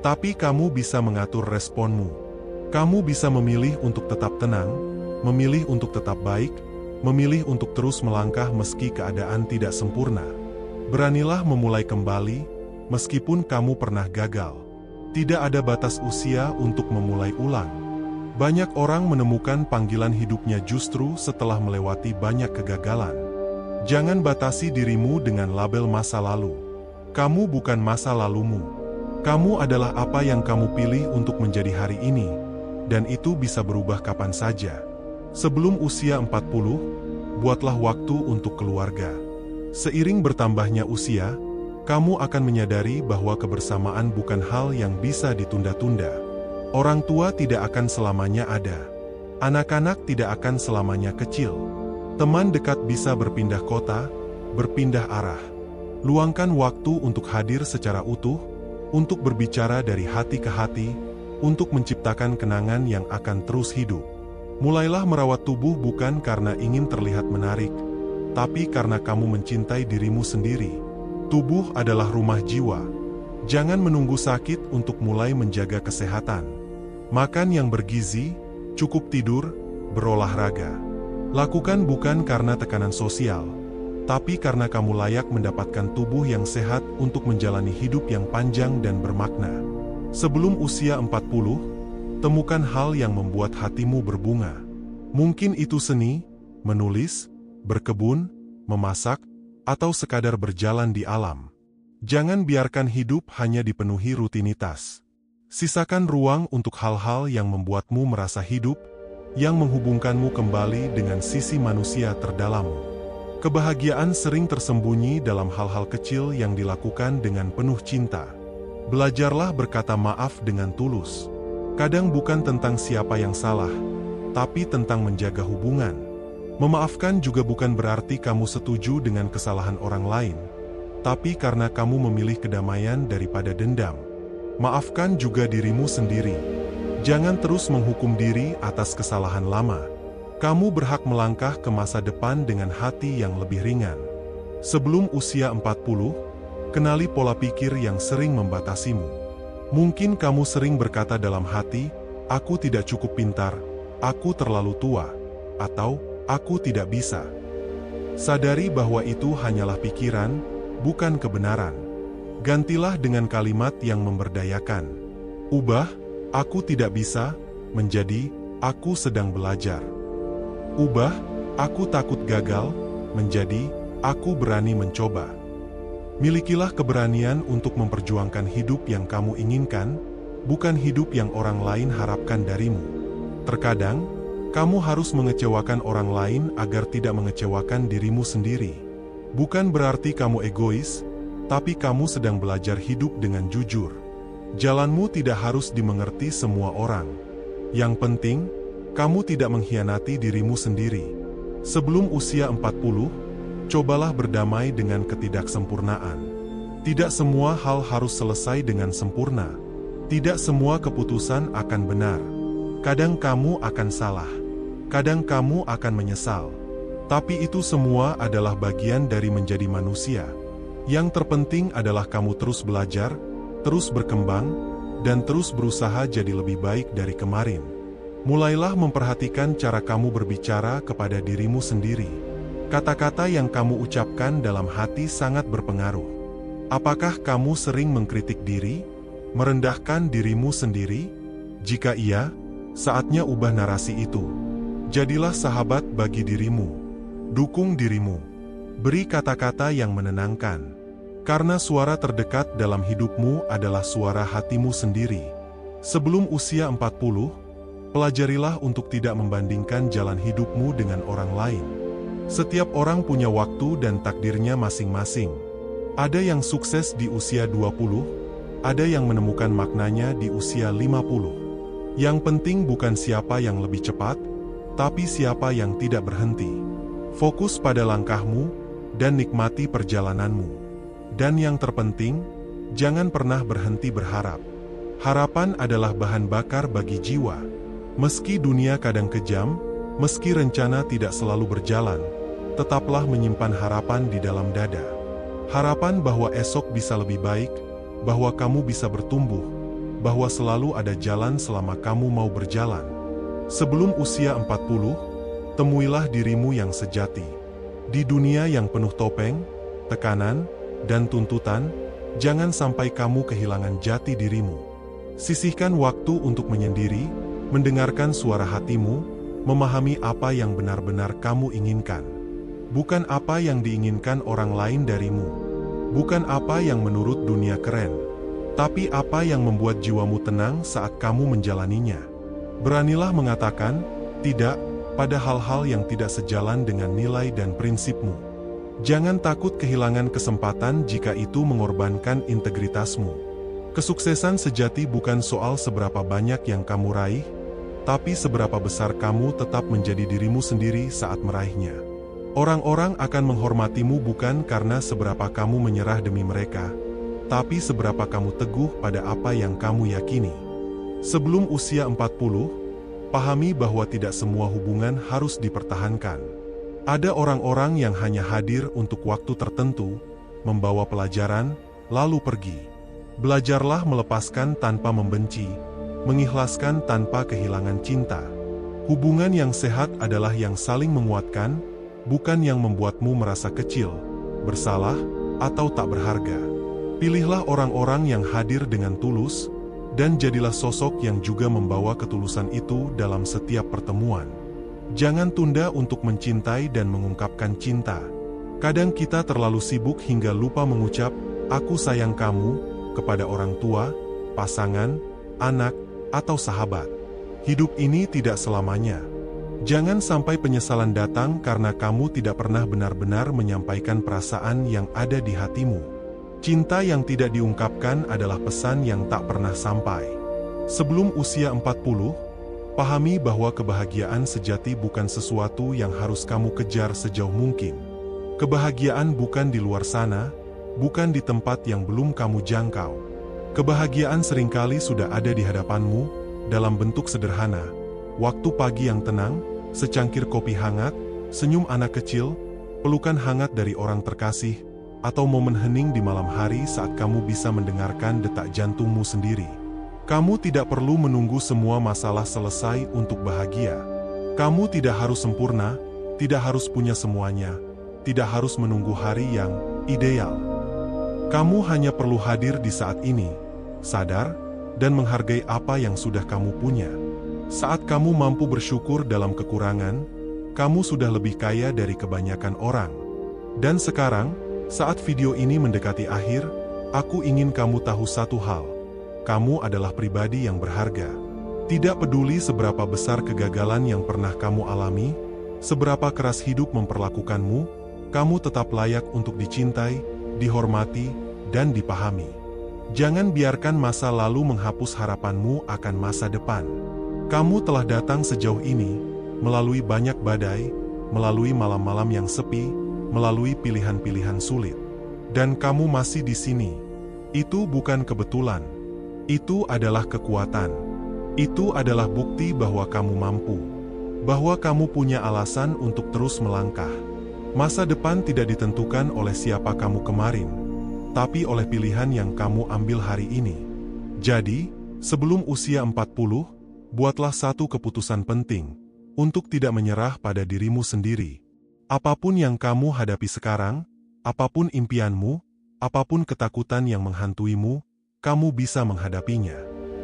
Tapi kamu bisa mengatur responmu. Kamu bisa memilih untuk tetap tenang, memilih untuk tetap baik, memilih untuk terus melangkah meski keadaan tidak sempurna. Beranilah memulai kembali, meskipun kamu pernah gagal. Tidak ada batas usia untuk memulai ulang. Banyak orang menemukan panggilan hidupnya justru setelah melewati banyak kegagalan. Jangan batasi dirimu dengan label masa lalu. Kamu bukan masa lalumu. Kamu adalah apa yang kamu pilih untuk menjadi hari ini, dan itu bisa berubah kapan saja. Sebelum usia 40, buatlah waktu untuk keluarga. Seiring bertambahnya usia, kamu akan menyadari bahwa kebersamaan bukan hal yang bisa ditunda-tunda. Orang tua tidak akan selamanya ada. Anak-anak tidak akan selamanya kecil. Teman dekat bisa berpindah kota, berpindah arah. Luangkan waktu untuk hadir secara utuh, untuk berbicara dari hati ke hati, untuk menciptakan kenangan yang akan terus hidup. Mulailah merawat tubuh bukan karena ingin terlihat menarik, tapi karena kamu mencintai dirimu sendiri. Tubuh adalah rumah jiwa. Jangan menunggu sakit untuk mulai menjaga kesehatan. Makan yang bergizi, cukup tidur, berolahraga. Lakukan bukan karena tekanan sosial, tapi karena kamu layak mendapatkan tubuh yang sehat untuk menjalani hidup yang panjang dan bermakna. Sebelum usia 40, temukan hal yang membuat hatimu berbunga. Mungkin itu seni, menulis, berkebun, memasak, atau sekadar berjalan di alam. Jangan biarkan hidup hanya dipenuhi rutinitas. Sisakan ruang untuk hal-hal yang membuatmu merasa hidup, yang menghubungkanmu kembali dengan sisi manusia terdalammu. Kebahagiaan sering tersembunyi dalam hal-hal kecil yang dilakukan dengan penuh cinta. Belajarlah berkata maaf dengan tulus. Kadang bukan tentang siapa yang salah, tapi tentang menjaga hubungan. Memaafkan juga bukan berarti kamu setuju dengan kesalahan orang lain, tapi karena kamu memilih kedamaian daripada dendam. Maafkan juga dirimu sendiri. Jangan terus menghukum diri atas kesalahan lama. Kamu berhak melangkah ke masa depan dengan hati yang lebih ringan. Sebelum usia 40, kenali pola pikir yang sering membatasimu. Mungkin kamu sering berkata dalam hati, "Aku tidak cukup pintar, aku terlalu tua," atau "Aku tidak bisa." Sadari bahwa itu hanyalah pikiran, bukan kebenaran. Gantilah dengan kalimat yang memberdayakan. Ubah, "Aku tidak bisa," menjadi, "Aku sedang belajar." Ubah, "Aku takut gagal," menjadi, "Aku berani mencoba." Milikilah keberanian untuk memperjuangkan hidup yang kamu inginkan, bukan hidup yang orang lain harapkan darimu. Terkadang, kamu harus mengecewakan orang lain agar tidak mengecewakan dirimu sendiri. Bukan berarti kamu egois, tapi kamu sedang belajar hidup dengan jujur. Jalanmu tidak harus dimengerti semua orang. Yang penting, kamu tidak mengkhianati dirimu sendiri. Sebelum usia 40, cobalah berdamai dengan ketidaksempurnaan. Tidak semua hal harus selesai dengan sempurna. Tidak semua keputusan akan benar. Kadang kamu akan salah. Kadang kamu akan menyesal. Tapi itu semua adalah bagian dari menjadi manusia. Yang terpenting adalah kamu terus belajar, terus berkembang, dan terus berusaha jadi lebih baik dari kemarin. Mulailah memperhatikan cara kamu berbicara kepada dirimu sendiri. Kata-kata yang kamu ucapkan dalam hati sangat berpengaruh. Apakah kamu sering mengkritik diri, merendahkan dirimu sendiri? Jika iya, saatnya ubah narasi itu. Jadilah sahabat bagi dirimu. Dukung dirimu. Beri kata-kata yang menenangkan. Karena suara terdekat dalam hidupmu adalah suara hatimu sendiri. Sebelum usia 40, pelajarilah untuk tidak membandingkan jalan hidupmu dengan orang lain. Setiap orang punya waktu dan takdirnya masing-masing. Ada yang sukses di usia 20, ada yang menemukan maknanya di usia 50. Yang penting bukan siapa yang lebih cepat, tapi siapa yang tidak berhenti. Fokus pada langkahmu, dan nikmati perjalananmu. Dan yang terpenting, jangan pernah berhenti berharap. Harapan adalah bahan bakar bagi jiwa. Meski dunia kadang kejam, meski rencana tidak selalu berjalan, tetaplah menyimpan harapan di dalam dada. Harapan bahwa esok bisa lebih baik, bahwa kamu bisa bertumbuh, bahwa selalu ada jalan selama kamu mau berjalan. Sebelum usia 40, temuilah dirimu yang sejati. Di dunia yang penuh topeng, tekanan, dan tuntutan, jangan sampai kamu kehilangan jati dirimu. Sisihkan waktu untuk menyendiri, mendengarkan suara hatimu, memahami apa yang benar-benar kamu inginkan. Bukan apa yang diinginkan orang lain darimu. Bukan apa yang menurut dunia keren. Tapi apa yang membuat jiwamu tenang saat kamu menjalaninya. Beranilah mengatakan tidak pada hal-hal yang tidak sejalan dengan nilai dan prinsipmu. Jangan takut kehilangan kesempatan jika itu mengorbankan integritasmu. Kesuksesan sejati bukan soal seberapa banyak yang kamu raih, tapi seberapa besar kamu tetap menjadi dirimu sendiri saat meraihnya. Orang-orang akan menghormatimu bukan karena seberapa kamu menyerah demi mereka, tapi seberapa kamu teguh pada apa yang kamu yakini. Sebelum usia 40, pahami bahwa tidak semua hubungan harus dipertahankan. Ada orang-orang yang hanya hadir untuk waktu tertentu, membawa pelajaran, lalu pergi. Belajarlah melepaskan tanpa membenci, mengikhlaskan tanpa kehilangan cinta. Hubungan yang sehat adalah yang saling menguatkan, bukan yang membuatmu merasa kecil, bersalah, atau tak berharga. Pilihlah orang-orang yang hadir dengan tulus, dan jadilah sosok yang juga membawa ketulusan itu dalam setiap pertemuan. Jangan tunda untuk mencintai dan mengungkapkan cinta. Kadang kita terlalu sibuk hingga lupa mengucap, "Aku sayang kamu," kepada orang tua, pasangan, anak, atau sahabat. Hidup ini tidak selamanya. Jangan sampai penyesalan datang karena kamu tidak pernah benar-benar menyampaikan perasaan yang ada di hatimu. Cinta yang tidak diungkapkan adalah pesan yang tak pernah sampai. Sebelum usia 40, pahami bahwa kebahagiaan sejati bukan sesuatu yang harus kamu kejar sejauh mungkin. Kebahagiaan bukan di luar sana, bukan di tempat yang belum kamu jangkau. Kebahagiaan seringkali sudah ada di hadapanmu, dalam bentuk sederhana. Waktu pagi yang tenang, secangkir kopi hangat, senyum anak kecil, pelukan hangat dari orang terkasih, atau momen hening di malam hari saat kamu bisa mendengarkan detak jantungmu sendiri. Kamu tidak perlu menunggu semua masalah selesai untuk bahagia. Kamu tidak harus sempurna, tidak harus punya semuanya, tidak harus menunggu hari yang ideal. Kamu hanya perlu hadir di saat ini, sadar, dan menghargai apa yang sudah kamu punya. Saat kamu mampu bersyukur dalam kekurangan, kamu sudah lebih kaya dari kebanyakan orang. Dan sekarang, saat video ini mendekati akhir, aku ingin kamu tahu satu hal. Kamu adalah pribadi yang berharga. Tidak peduli seberapa besar kegagalan yang pernah kamu alami, seberapa keras hidup memperlakukanmu, kamu tetap layak untuk dicintai, dihormati, dan dipahami. Jangan biarkan masa lalu menghapus harapanmu akan masa depan. Kamu telah datang sejauh ini, melalui banyak badai, melalui malam-malam yang sepi, melalui pilihan-pilihan sulit. Dan kamu masih di sini. Itu bukan kebetulan. Itu adalah kekuatan. Itu adalah bukti bahwa kamu mampu. Bahwa kamu punya alasan untuk terus melangkah. Masa depan tidak ditentukan oleh siapa kamu kemarin, tapi oleh pilihan yang kamu ambil hari ini. Jadi, sebelum usia 40, buatlah satu keputusan penting, untuk tidak menyerah pada dirimu sendiri. Apapun yang kamu hadapi sekarang, apapun impianmu, apapun ketakutan yang menghantuimu, kamu bisa menghadapinya.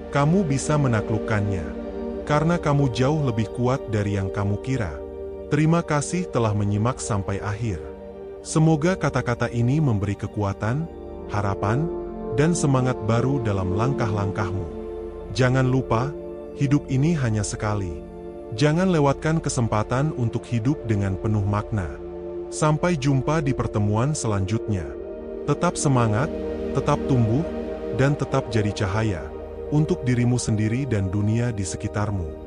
Kamu bisa menaklukkannya. Karena kamu jauh lebih kuat dari yang kamu kira. Terima kasih telah menyimak sampai akhir. Semoga kata-kata ini memberi kekuatan, harapan, dan semangat baru dalam langkah-langkahmu. Jangan lupa, hidup ini hanya sekali. Jangan lewatkan kesempatan untuk hidup dengan penuh makna. Sampai jumpa di pertemuan selanjutnya. Tetap semangat, tetap tumbuh, dan tetap jadi cahaya untuk dirimu sendiri dan dunia di sekitarmu.